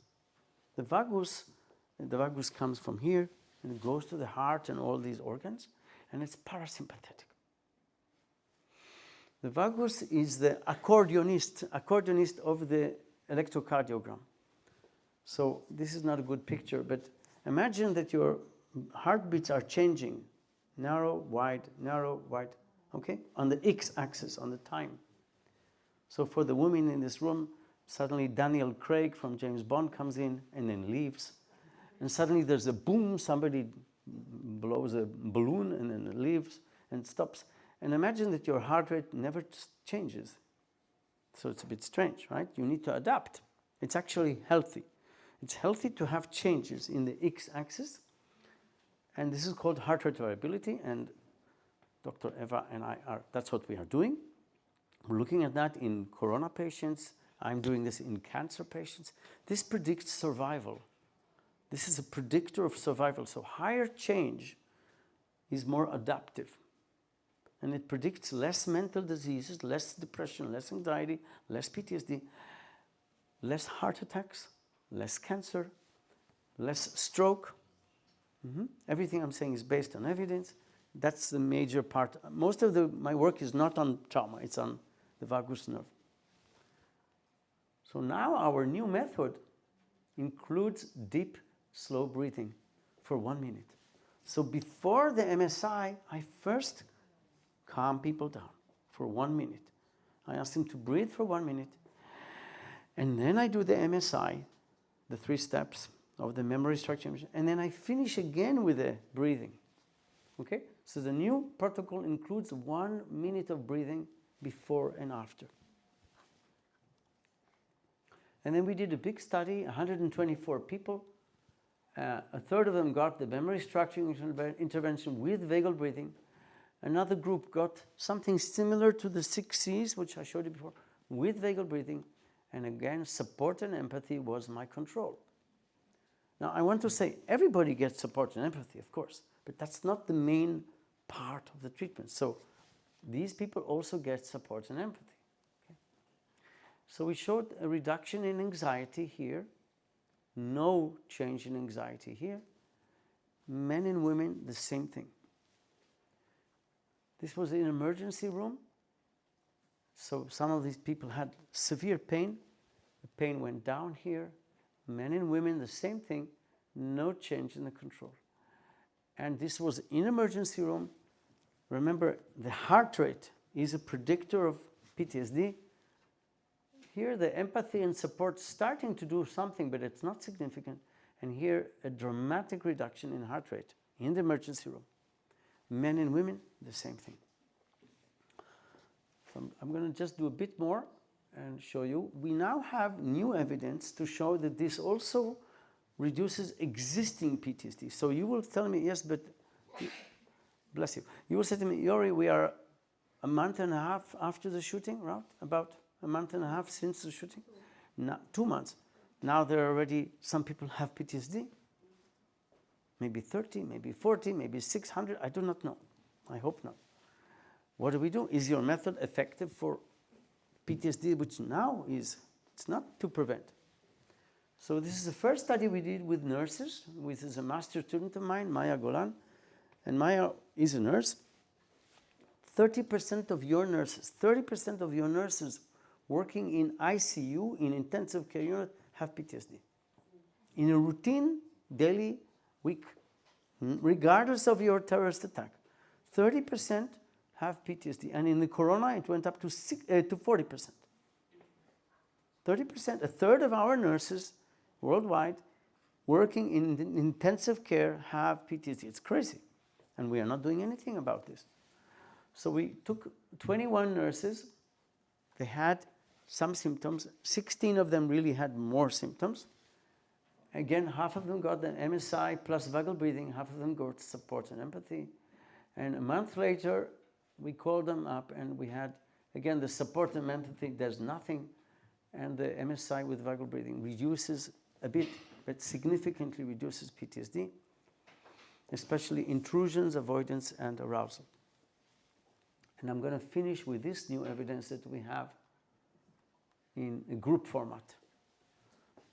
[SPEAKER 1] The vagus comes from here and it goes to the heart and all these organs, and it's parasympathetic. The vagus is the accordionist of the electrocardiogram. So this is not a good picture, but imagine that your heartbeats are changing, narrow, wide, okay, on the x-axis, on the time. So for the women in this room, suddenly Daniel Craig from James Bond comes in and then leaves. And suddenly there's a boom, somebody blows a balloon and then it leaves and stops. And imagine that your heart rate never changes. So it's a bit strange, right? You need to adapt. It's actually healthy. It's healthy to have changes in the x-axis. And this is called heart rate variability. And Dr. Eva and I that's what we are doing. We're looking at that in corona patients. I'm doing this in cancer patients. This predicts survival. This is a predictor of survival. So higher change is more adaptive. And it predicts less mental diseases, less depression, less anxiety, less PTSD, less heart attacks, less cancer, less stroke. Everything I'm saying is based on evidence. That's the major part. Most of my work is not on trauma, it's on the vagus nerve. So now our new method includes deep, slow breathing for 1 minute. So before the MSI, I first calm people down for 1 minute. I ask them to breathe for 1 minute. And then I do the MSI, the 3 steps of the memory structure. And then I finish again with the breathing. Okay? So the new protocol includes 1 minute of breathing before and after. And then we did a big study, 124 people. A third of them got the memory structuring intervention with vagal breathing. Another group got something similar to the 6 C's, which I showed you before, with vagal breathing. And again, support and empathy was my control. Now, I want to say everybody gets support and empathy, of course, but that's not the main part of the treatment. So these people also get support and empathy. Okay? So we showed a reduction in anxiety here, no change in anxiety here. Men and women, the same thing. This was in an emergency room. So some of these people had severe pain. The pain went down here. Men and women, the same thing, no change in the control. And this was in emergency room. Remember, the heart rate is a predictor of PTSD. Here, the empathy and support starting to do something, but it's not significant. And here, a dramatic reduction in heart rate in the emergency room. Men and women, the same thing. So I'm going to just do a bit more and show you. We now have new evidence to show that this also reduces existing PTSD. So you will tell me, yes, but bless you. You will say to me, Yori, we are a month and a half after the shooting, right? About a month and a half since the shooting? Now, 2 months. Now there are already, some people have PTSD. Maybe 30, maybe 40, maybe 600, I do not know. I hope not. What do we do? Is your method effective for PTSD, which now is, it's not to prevent. So this is the first study we did with nurses, which is a master student of mine, Maya Golan. And Maya is a nurse. 30% of your nurses working in ICU, in intensive care unit, have PTSD. In a routine, daily, week, regardless of your terrorist attack. 30% have PTSD. And in the corona, it went up to 40%. 30%, a third of our nurses worldwide working in intensive care have PTSD. It's crazy. And we are not doing anything about this. So we took 21 nurses. They had some symptoms. 16 of them really had more symptoms. Again, half of them got the MSI plus vagal breathing. Half of them got support and empathy. And a month later, we called them up and we had, again, the support and empathy does nothing. And the MSI with vagal breathing reduces a bit, but significantly reduces PTSD, especially intrusions, avoidance, and arousal. And I'm going to finish with this new evidence that we have in a group format.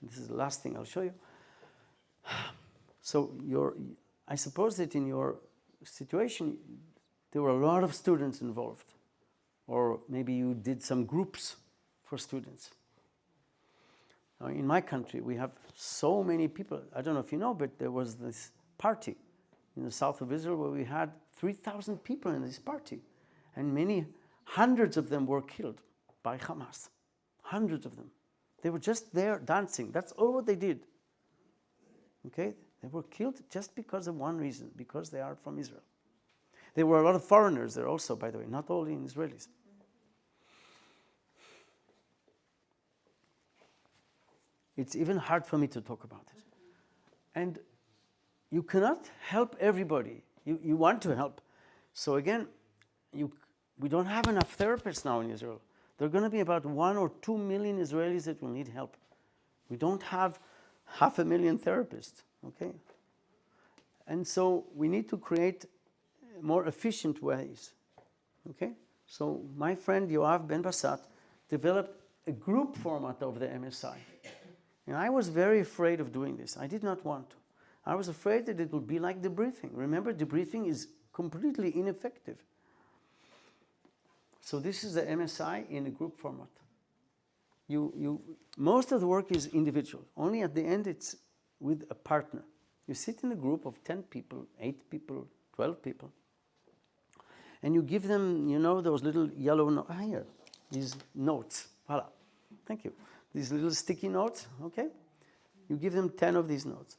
[SPEAKER 1] This is the last thing I'll show you. So I suppose that in your situation, there were a lot of students involved, or maybe you did some groups for students. Now, in my country, we have so many people. I don't know if you know, but there was this party in the south of Israel where we had 3,000 people in this party. And many hundreds of them were killed by Hamas. Hundreds of them. They were just there dancing. That's all what they did. Okay? They were killed just because of one reason, because they are from Israel. There were a lot of foreigners there also, by the way, not only Israelis. It's even hard for me to talk about it. And you cannot help everybody. You want to help. So again, we don't have enough therapists now in Israel. There are going to be about 1 or 2 million Israelis that will need help. We don't have 500,000 therapists, okay? And so we need to create more efficient ways, okay? So my friend Yoav Ben Basat developed a group format of the MSI. And I was very afraid of doing this. I did not want to. I was afraid that it would be like debriefing. Remember, debriefing is completely ineffective. So this is the MSI in a group format. Most of the work is individual. Only at the end it's with a partner. You sit in a group of 10 people, 8 people, 12 people, and you give them, you know, those little yellow here, these notes. Voila. Thank you. These little sticky notes, okay? You give them 10 of these notes.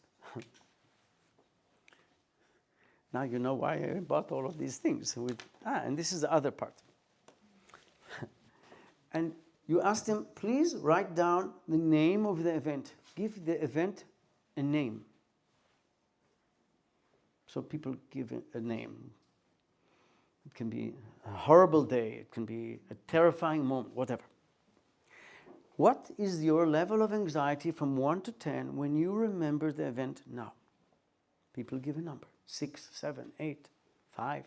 [SPEAKER 1] Now you know why I bought all of these things. And this is the other part. And you ask them, please write down the name of the event. Give the event a name. So people give it a name. It can be a horrible day, it can be a terrifying moment, whatever. What is your level of anxiety from 1 to 10 when you remember the event now? People give a number, 6, 7, 8, 5.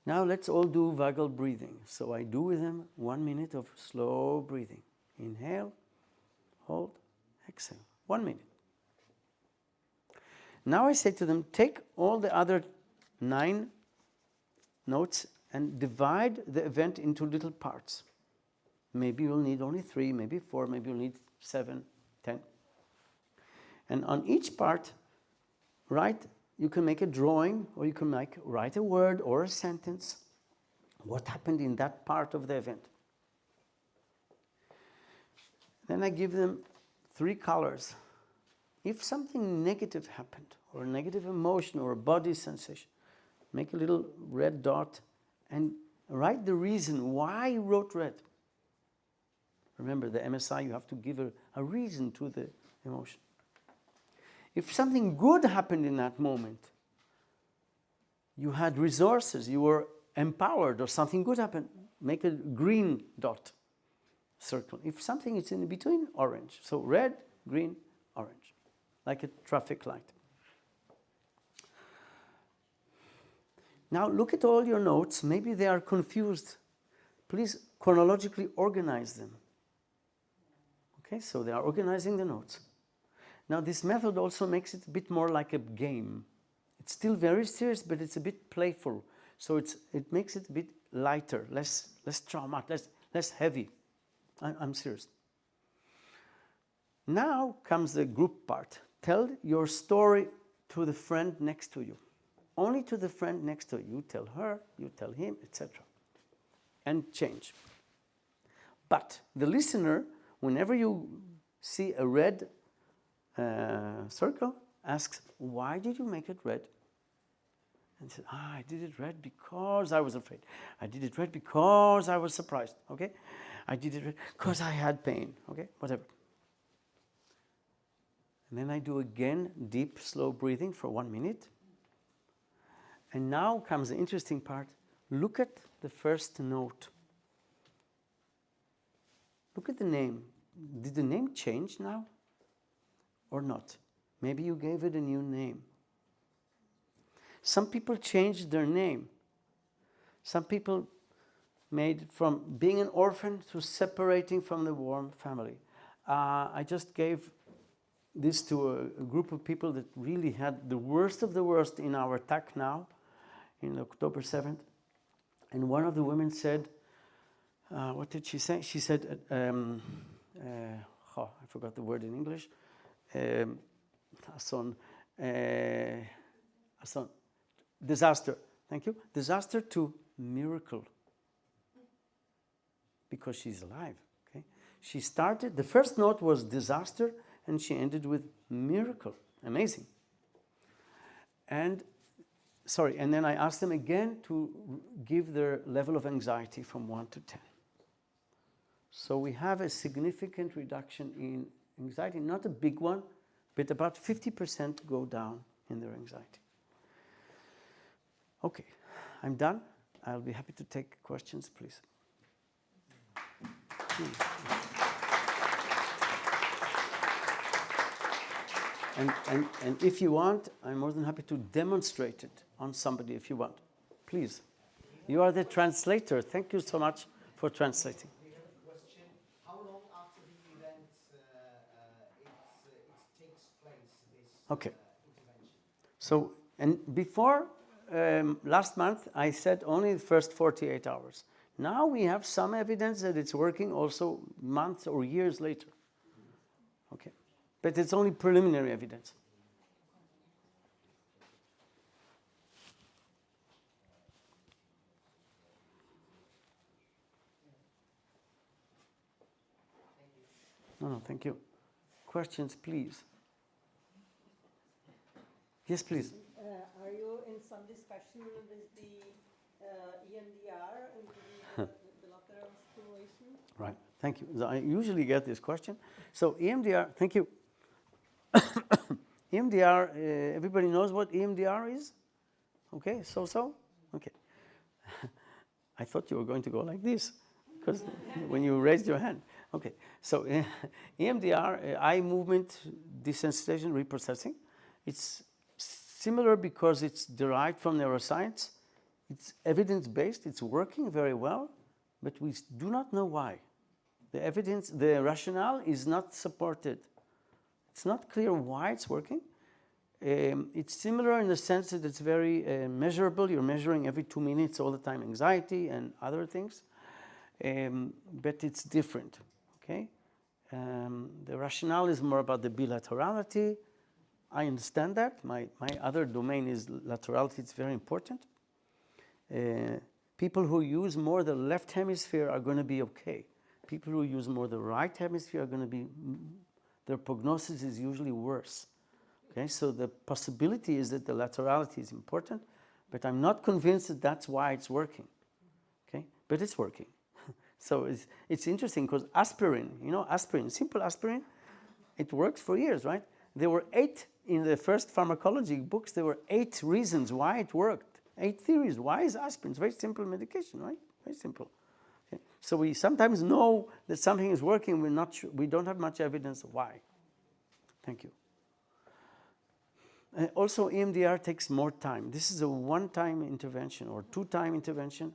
[SPEAKER 1] Now let's all do vagal breathing. So I do with them 1 minute of slow breathing. Inhale, hold, exhale. 1 minute. Now I say to them, take all the other 9 notes and divide the event into little parts. Maybe you'll need only 3, maybe 4, maybe you'll need 7, 10. And on each part, you can make a drawing, or you can write a word or a sentence. What happened in that part of the event? Then I give them 3 colors. If something negative happened, or a negative emotion, or a body sensation, make a little red dot and write the reason why you wrote red. Remember, the MSI, you have to give a reason to the emotion. If something good happened in that moment, you had resources, you were empowered, or something good happened, make a green dot circle. If something is in between, orange. So red, green, orange, like a traffic light. Now look at all your notes. Maybe they are confused. Please chronologically organize them. Okay, so they are organizing the notes. Now this method also makes it a bit more like a game. It's still very serious, but it's a bit playful. So it makes it a bit lighter, less traumatic, less heavy. I'm serious. Now comes the group part. Tell your story to the friend next to you. Only to the friend next to you. You tell her, you tell him, etc. And change. But the listener, whenever you see a red circle, asks, why did you make it red? And said, I did it red because I was afraid. I did it red because I was surprised. Okay? I did it red because I had pain. Okay? Whatever. And then I do again deep, slow breathing for 1 minute. And now comes the interesting part. Look at the first note. Look at the name. Did the name change now or not? Maybe you gave it a new name. Some people changed their name. Some people made from being an orphan to separating from the warm family. I just gave this to a group of people that really had the worst of the worst in our attack now, in October 7th. And one of the women said, what did she say? She said, I forgot the word in English. Asson, disaster. Thank you. Disaster to miracle. Because she's alive. Okay. She started, the first note was disaster, and she ended with miracle. Amazing. And then I asked them again to give their level of anxiety from 1 to 10. So we have a significant reduction in anxiety, not a big one, but about 50% go down in their anxiety. Okay, I'm done. I'll be happy to take questions, please. And if you want, I'm more than happy to demonstrate it on somebody if you want. Please. You are the translator. Thank you so much for translating.
[SPEAKER 2] We have a question. How long after the event it takes place, this intervention?
[SPEAKER 1] So, and before last month, I said only the first 48 hours. Now we have some evidence that it's working also months or years later. Okay. But it's only preliminary evidence. No, thank you. Questions, please. Yes, please.
[SPEAKER 3] Are you in some discussion with the EMDR and the bilateral stimulation?
[SPEAKER 1] Right, thank you. I usually get this question. So EMDR, thank you. EMDR, everybody knows what EMDR is? Okay, so? Okay. I thought you were going to go like this, because when you raised your hand. Okay, so EMDR, eye movement desensitization reprocessing. It's similar because it's derived from neuroscience. It's evidence-based, it's working very well, but we do not know why. The evidence, the rationale is not supported. It's not clear why it's working. It's similar in the sense that it's very measurable. You're measuring every 2 minutes all the time anxiety and other things, but it's different, okay? The rationale is more about the bilaterality. I understand that. My other domain is laterality. It's very important. People who use more the left hemisphere are going to be okay. People who use more the right hemisphere are going to be, their prognosis is usually worse. Okay, so the possibility is that the laterality is important, but I'm not convinced that that's why it's working. Okay, but it's working. So it's interesting because aspirin, you know, aspirin, simple aspirin, it works for years, right? There were 8 in the first pharmacology books. There were 8 reasons why it worked. 8 theories. Why is aspirin? It's very simple medication, right? Very simple. Okay. So we sometimes know that something is working. We're not sure. We don't have much evidence of why. Thank you. Also, EMDR takes more time. This is a one-time intervention or two-time intervention.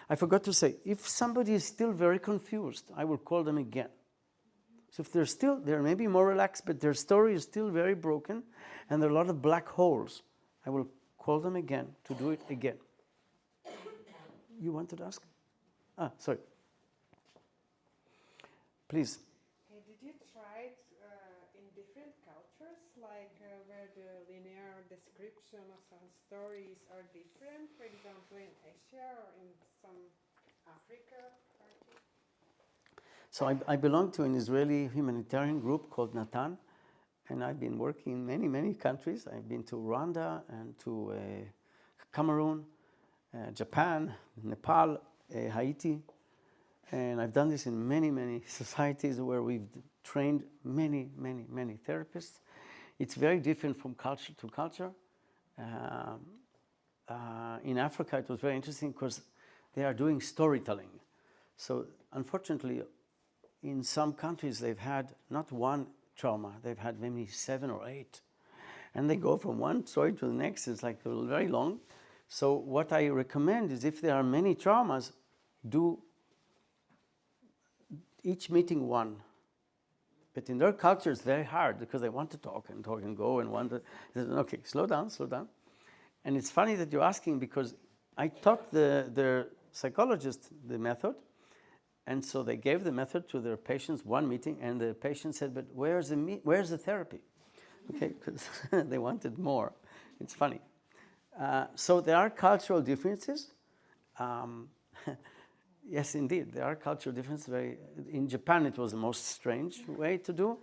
[SPEAKER 1] I forgot to say, if somebody is still very confused, I will call them again. So if they're maybe more relaxed, but their story is still very broken, and there are a lot of black holes, I will call them again to do it again. You wanted to ask? Sorry. Please.
[SPEAKER 4] Hey, did you try it in different cultures, like where the linear description of some stories are different, for example, in Asia or in some Africa country?
[SPEAKER 1] So I belong to an Israeli humanitarian group called Natan, and I've been working in many, many countries. I've been to Rwanda and to Cameroon, Japan, Nepal, Haiti, and I've done this in many, many societies where we've trained many, many, many therapists. It's very different from culture to culture. In Africa, it was very interesting because they are doing storytelling. So unfortunately, in some countries, they've had not one trauma, they've had maybe 7 or 8. And they go from one story to the next. It's like very long. So what I recommend is if there are many traumas, do each meeting one. But in their culture, it's very hard because they want to talk and go and want to, okay, slow down. And it's funny that you're asking because I taught their psychologist the method. And so they gave the method to their patients one meeting, and the patient said, but where's the therapy? Okay, because they wanted more. It's funny. So there are cultural differences. Yes, indeed, there are cultural differences. In Japan, it was the most strange way to do,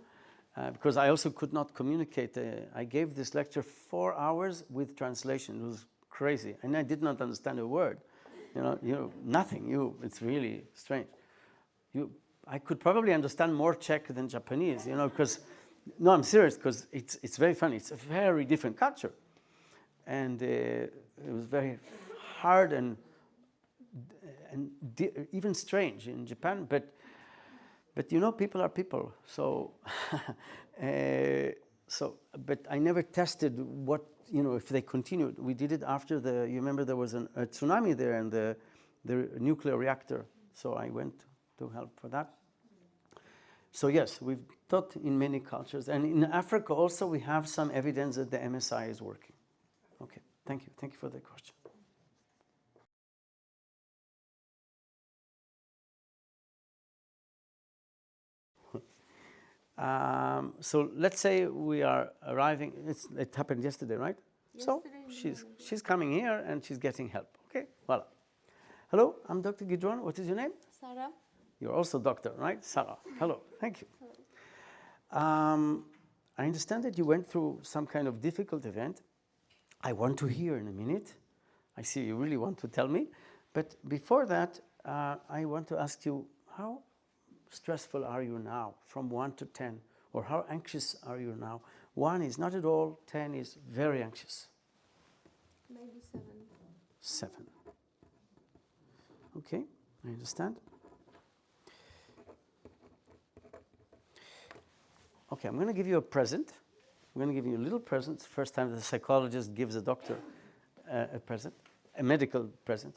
[SPEAKER 1] because I also could not communicate. I gave this lecture 4 hours with translation. It was crazy, and I did not understand a word. Nothing. It's really strange. I could probably understand more Czech than Japanese, because, no, I'm serious, because it's very funny. It's a very different culture. And it was very hard and even strange in Japan. But people are people. So, but I never tested what, if they continued. We did it after you remember there was a tsunami there and the nuclear reactor. So I went to help for that. So yes, we've taught in many cultures. And in Africa also we have some evidence that the MSI is working. Okay, thank you. Thank you for the question. So let's say we are arriving, it happened yesterday, right?
[SPEAKER 5] Yesterday,
[SPEAKER 1] so she's coming here and she's getting help. Okay, voila. Hello, I'm Dr. Gidron. What is your name?
[SPEAKER 5] Sarah.
[SPEAKER 1] You're also doctor, right? Sarah. Hello, thank you. I understand that you went through some kind of difficult event. I want to hear in a minute. I see you really want to tell me. But before that, I want to ask you, how stressful are you now from 1 to 10? Or how anxious are you now? 1 is not at all, 10 is very anxious.
[SPEAKER 5] Maybe 7.
[SPEAKER 1] 7. Okay, I understand. Okay, I'm going to give you a present. I'm going to give you a little present. It's the first time that a psychologist gives a doctor a present, a medical present.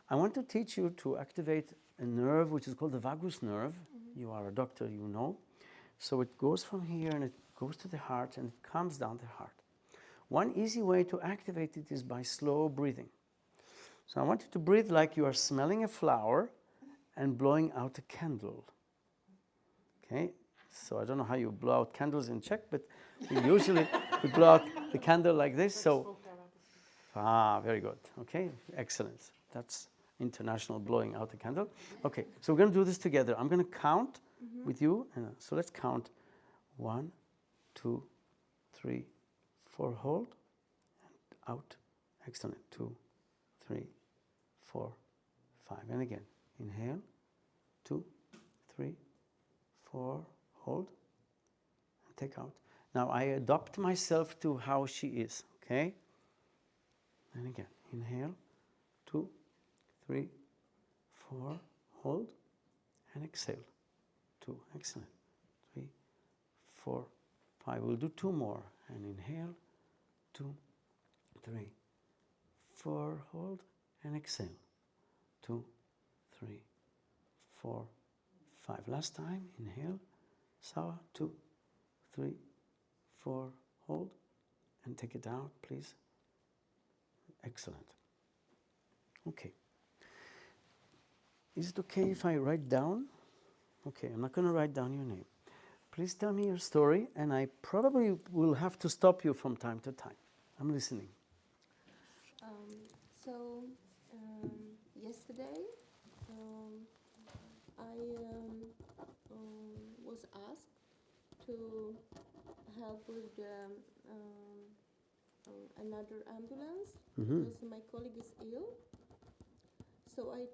[SPEAKER 1] I want to teach you to activate a nerve which is called the vagus nerve. You are a doctor, you know. So it goes from here and it goes to the heart and it comes down the heart. One easy way to activate it is by slow breathing. So I want you to breathe like you are smelling a flower and blowing out a candle. Okay? So I don't know how you blow out candles in Czech, but usually we blow out the candle like this. So, very good. Okay, excellent. That's international blowing out the candle. Okay, so we're going to do this together. I'm going to count with you. So let's count. 1, 2, 3, 4. Hold and out. Excellent. 2, 3, 4, 5. And again, inhale. 2, 3, 4. Hold and take out. Now I adopt myself to how she is, okay? And again, inhale, 2, 3, 4, hold, and exhale. 2, excellent. 3, 4, 5. We'll do 2 more. And inhale, 2, 3, 4, hold, and exhale. 2, 3, 4, 5. Last time, inhale. Sawa, 2, 3, 4, hold, and take it out, please. Excellent. Okay. Is it okay if I write down? Okay, I'm not going to write down your name. Please tell me your story, and I probably will have to stop you from time to time. I'm listening.
[SPEAKER 5] Yesterday, I was asked to help with another ambulance because my colleague is ill. So I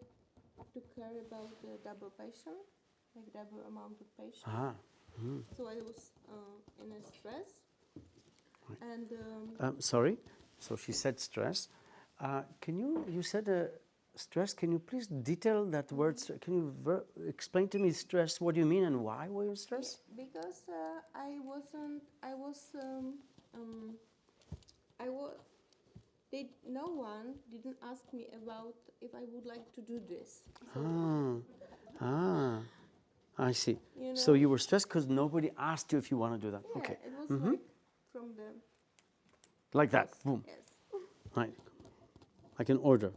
[SPEAKER 5] took care about the double patient, like double amount of patients. So I was in a stress. Right. And
[SPEAKER 1] sorry, so she said stress. You said stress, can you please detail that word? Can you explain to me stress, what do you mean and why were you stressed?
[SPEAKER 5] Yeah, because no one didn't ask me about if I would like to do this. So
[SPEAKER 1] I see.
[SPEAKER 5] You know?
[SPEAKER 1] So you were stressed because nobody asked you if you want to do that.
[SPEAKER 5] Yeah,
[SPEAKER 1] okay.
[SPEAKER 5] It was like from the...
[SPEAKER 1] Like that, boom.
[SPEAKER 5] Yes.
[SPEAKER 1] Right. Like an order.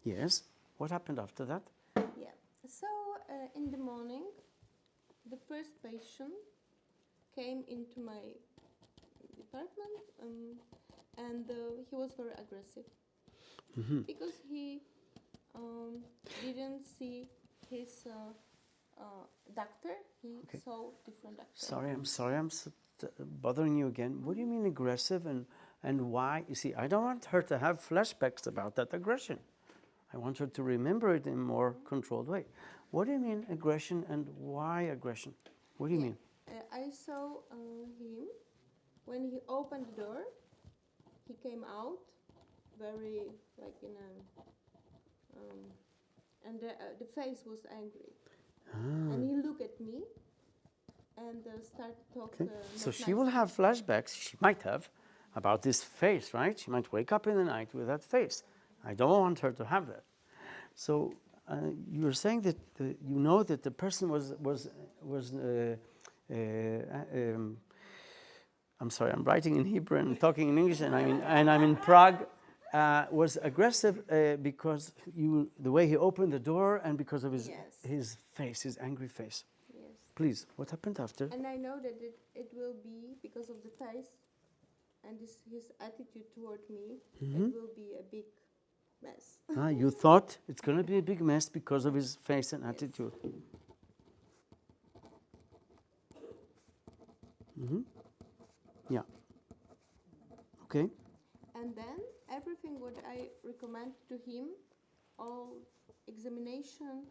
[SPEAKER 1] Yes. What happened after that?
[SPEAKER 5] Yeah. So in the morning, the first patient came into my department and he was very aggressive because he didn't see his doctor. He saw different doctors.
[SPEAKER 1] I'm sorry, I'm bothering you again. What do you mean aggressive and why? You see, I don't want her to have flashbacks about that aggression. I want her to remember it in a more controlled way. What do you mean aggression and why aggression? What do you mean?
[SPEAKER 5] I saw him when he opened the door. He came out very like in a and the face was angry. And he looked at me and started talking.
[SPEAKER 1] So she will have flashbacks, she might have, about this face, right? She might wake up in the night with that face. I don't want her to have that. So you were saying that you know that the person was I'm sorry, I'm writing in Hebrew and talking in English, and I'm in Prague. Was aggressive because the way he opened the door and because of his face, his angry face.
[SPEAKER 5] Yes.
[SPEAKER 1] Please, what happened after?
[SPEAKER 5] And I know that it will be because of the face and his attitude toward me. It will be a big mess.
[SPEAKER 1] You thought it's going to be a big mess because of his face and attitude. Yeah. Okay.
[SPEAKER 5] And then everything what I recommend to him, all examination,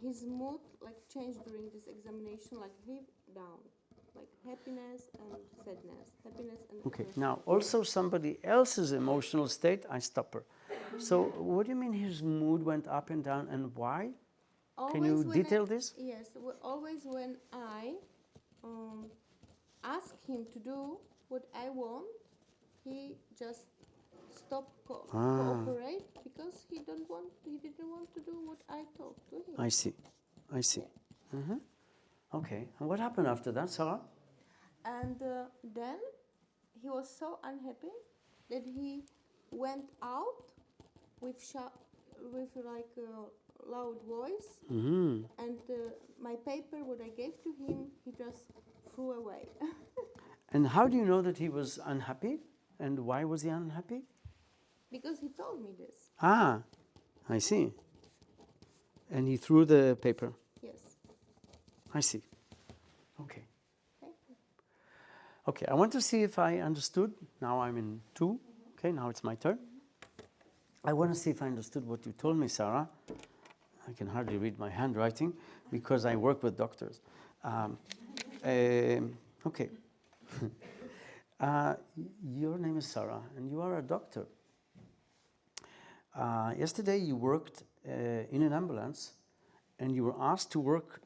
[SPEAKER 5] his mood like changed during this examination, like he down, like happiness and sadness, happiness and
[SPEAKER 1] Okay,
[SPEAKER 5] aggression.
[SPEAKER 1] now also somebody else's emotional state, I stop her. So what do you mean his mood went up and down and why? Can you
[SPEAKER 5] Always when
[SPEAKER 1] detail this?
[SPEAKER 5] Yes, always when I ask him to do what I want, he just stop cooperate because he didn't want to do what I told to him.
[SPEAKER 1] I see. Okay, and what happened after that, Sarah?
[SPEAKER 5] And then he was so unhappy that he went out with like a loud voice, and my paper, what I gave to him, he just threw away.
[SPEAKER 1] And how do you know that he was unhappy? And why was he unhappy?
[SPEAKER 5] Because he told me this.
[SPEAKER 1] Ah, I see. And he threw the paper.
[SPEAKER 5] Yes.
[SPEAKER 1] I see. Okay.
[SPEAKER 5] Thank you.
[SPEAKER 1] Okay, I want to see if I understood. Now I'm in 2. Okay, now it's my turn. I want to see if I understood what you told me, Sarah. I can hardly read my handwriting because I work with doctors. Okay. Your name is Sarah, and you are a doctor. Yesterday you worked in an ambulance, and you were asked to work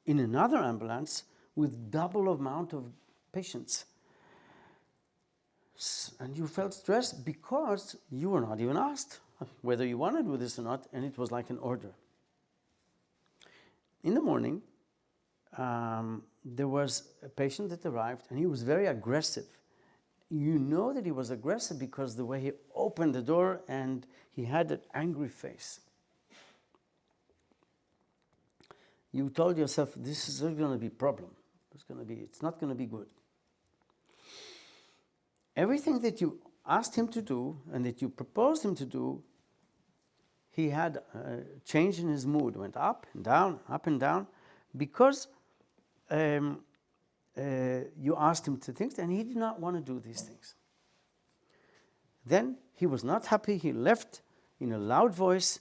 [SPEAKER 1] in another ambulance with double amount of patients. And you felt stressed because you were not even asked whether you wanted to do this or not, and it was like an order. In the morning, there was a patient that arrived, and he was very aggressive. You know that he was aggressive because the way he opened the door and he had an angry face. You told yourself, this is going to be a problem. It's not going to be good. Everything that you asked him to do and that you proposed him to do, he had a change in his mood, went up and down, because you asked him to things and he did not want to do these things. Then he was not happy, he left in a loud voice,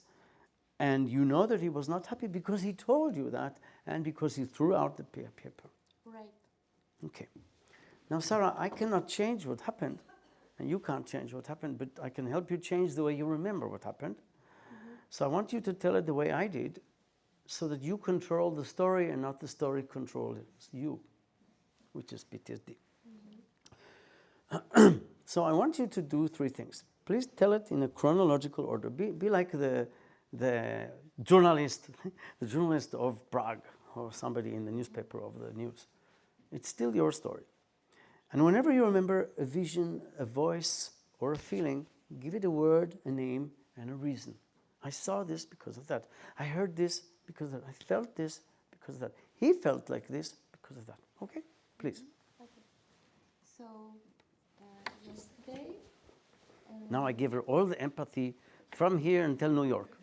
[SPEAKER 1] and you know that he was not happy because he told you that and because he threw out the paper.
[SPEAKER 5] Right.
[SPEAKER 1] Okay. Now, Sarah, I cannot change what happened, and you can't change what happened, but I can help you change the way you remember what happened. So I want you to tell it the way I did, so that you control the story and not the story controls you, which is PTSD. So I want you to do 3 things. Please tell it in a chronological order. Be like the journalist, the journalist of Prague, or somebody in the newspaper of the news. It's still your story. And whenever you remember a vision, a voice, or a feeling, give it a word, a name, and a reason. I saw this because of that. I heard this because of that. I felt this because of that. He felt like this because of that. Okay? Please.
[SPEAKER 5] Okay. So, yesterday...
[SPEAKER 1] Now I give her all the empathy from here until New York.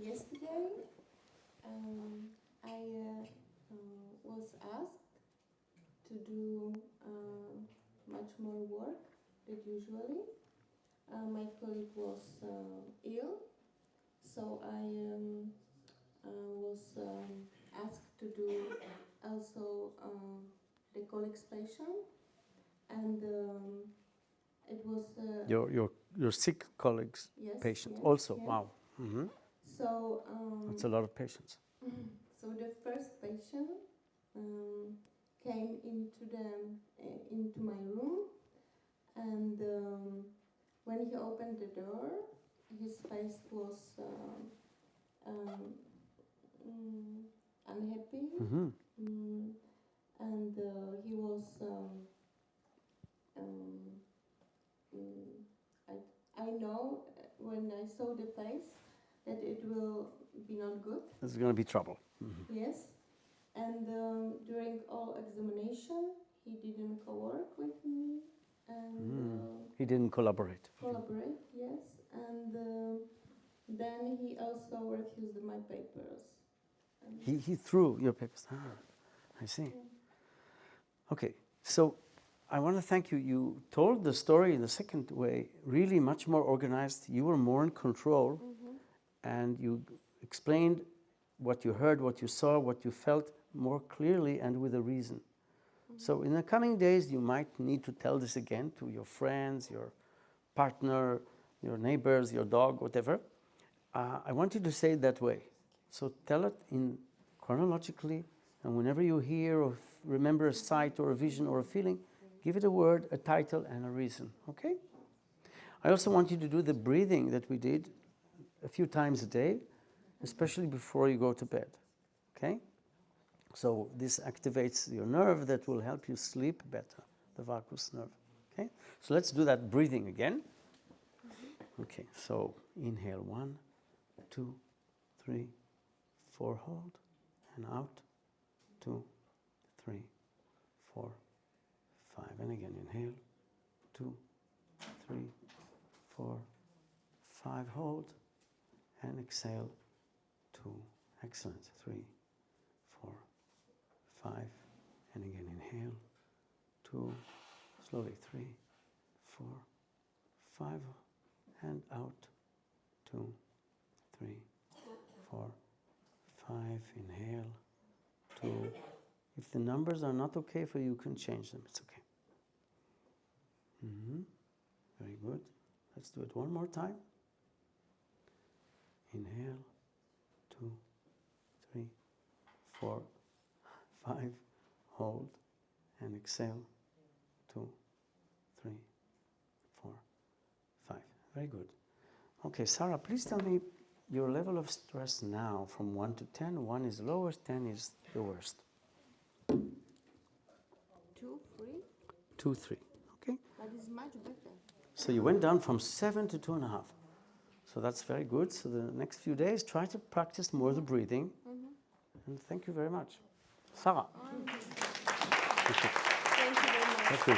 [SPEAKER 5] Yesterday, I was asked to do much more work than usually. My colleague was ill, so I was asked to do also the colleague's patient, and it was
[SPEAKER 1] Your sick colleague's
[SPEAKER 5] yes,
[SPEAKER 1] patient
[SPEAKER 5] yes,
[SPEAKER 1] also.
[SPEAKER 5] yeah.
[SPEAKER 1] Wow. Mm-hmm.
[SPEAKER 5] So
[SPEAKER 1] That's a lot of patients.
[SPEAKER 5] so the first patient came into my room, and when he opened the door, his face was unhappy, and he was I know when I saw the face that it will be not good.
[SPEAKER 1] There's going to be trouble. Mm-hmm.
[SPEAKER 5] Yes, and during all examination, he didn't co-work with me, and
[SPEAKER 1] He didn't collaborate.
[SPEAKER 5] collaborate. Yes, and then he also refused my papers.
[SPEAKER 1] He threw your papers. I see.
[SPEAKER 5] Yeah.
[SPEAKER 1] Okay, so I want to thank you. You told the story in the second way really much more organized. You were more in control, and you explained what you heard, what you saw, what you felt more clearly and with a reason. So in the coming days, you might need to tell this again to your friends, your partner, your neighbors, your dog, whatever. I want you to say it that way. So tell it in chronologically, and whenever you hear or remember a sight or a vision or a feeling, give it a word, a title, and a reason, okay? I also want you to do the breathing that we did a few times a day, especially before you go to bed, okay? So this activates your nerve that will help you sleep better, the vagus nerve, okay? So let's do that breathing again. Okay, so inhale 1, 2, 3, 4, hold, and out, 2, 3, 4, 5, and again inhale, 2, 3, 4, 5, hold, and exhale, 2, excellent, 3, 4, 5, and again inhale, 2, slowly 3, 4, 5, and out, 2, 3, 4, 5, inhale, 2. If the numbers are not okay for you, you can change them, it's okay. Very good. Let's do it one more time. Inhale, 2, 3, 4, 5, hold, and exhale, 2, 3, 4, 5. Very good. Okay, Sarah, please tell me your level of stress now from 1 to 10. 1 is the lowest, 10 is the worst.
[SPEAKER 5] 2, 3.
[SPEAKER 1] 2, 3. Okay.
[SPEAKER 5] That is much better.
[SPEAKER 1] So you went down from 7 to 2.5. So that's very good. So the next few days, try to practice more the breathing. And thank you very much. Sarah.
[SPEAKER 5] Thank you very much.
[SPEAKER 1] That's good.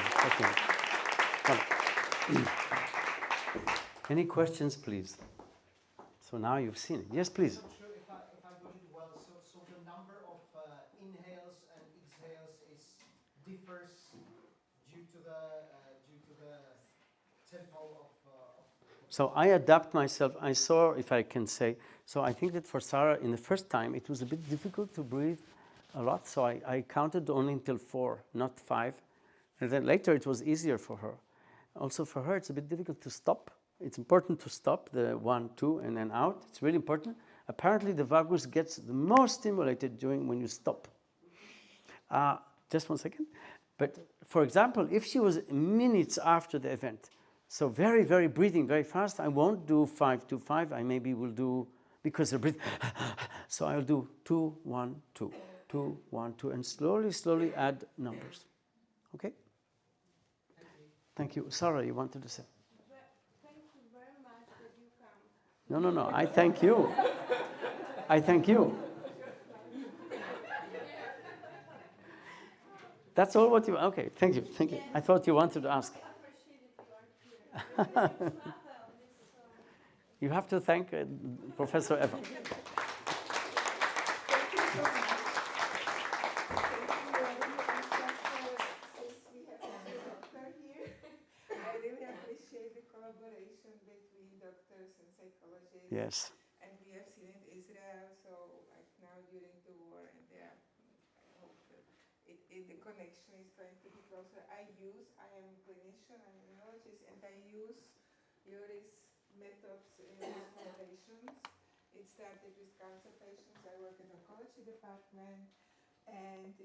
[SPEAKER 1] Come. Any questions, please? So now you've seen it. Yes, please.
[SPEAKER 2] I'm not sure if I got it well. So the number of inhales and exhales differs due to the tempo of.
[SPEAKER 1] So I adapt myself. I saw, if I can say, so I think that for Sarah, in the first time, it was a bit difficult to breathe a lot. So I counted only until 4, not 5. And then later it was easier for her. Also for her, it's a bit difficult to stop. It's important to stop the 1, 2, and then out. It's really important. Apparently, the vagus gets the most stimulated during when you stop. Just 1 second. But for example, if she was minutes after the event, so very, very breathing very fast, I won't do 5, 2, 5. I maybe will do, because the breath, so I'll do 2, 1, 2, 2, 1, 2, and slowly, slowly add numbers. Okay? Thank you. Sarah, you wanted to say?
[SPEAKER 5] Thank you very much that you come.
[SPEAKER 1] No. I thank you. I thank you. That's all what you... Okay, thank you. Thank you. I thought you wanted to ask.
[SPEAKER 5] I appreciate that you are here.
[SPEAKER 1] You have to thank Professor Eva.
[SPEAKER 6] I really appreciate the collaboration between doctors and psychologists.
[SPEAKER 1] Yes.
[SPEAKER 6] And we have seen in Israel, so like now during the war, and I hope that the connection is going to be closer. I am a clinician, I'm a neurologist, and I use Yori's methods in my patients. It started with cancer patients. I work in the oncology department. And,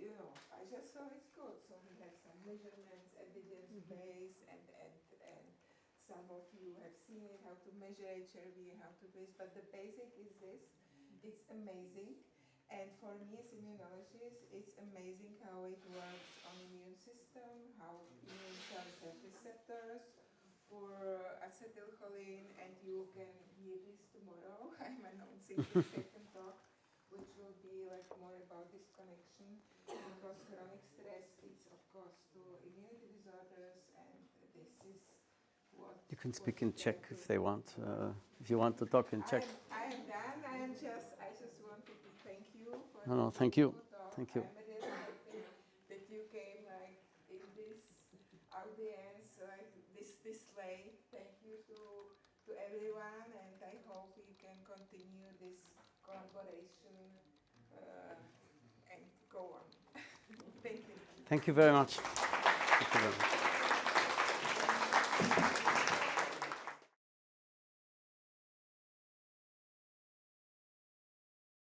[SPEAKER 6] I just saw it's good. So we have some measurements, evidence-based, and some of you have seen it, how to measure HRV, how to do this. But the basic is this. It's amazing. And for me as immunologist, it's amazing how it works on immune system, how immune cells have receptors for acetylcholine, and you can hear this tomorrow. I'm announcing the second talk, which will be like more about this connection, because chronic stress is of course to immunity disorders, and this is what
[SPEAKER 1] You can speak in Czech if they want. If you want to talk in Czech.
[SPEAKER 6] I am done. I just wanted to thank you for
[SPEAKER 1] No,
[SPEAKER 6] this
[SPEAKER 1] thank you.
[SPEAKER 6] talk.
[SPEAKER 1] Thank you.
[SPEAKER 6] I'm really happy that you came like in this audience, like this late. Thank you to everyone, and I hope we can continue this collaboration.
[SPEAKER 1] Thank you very much. Thank you very much.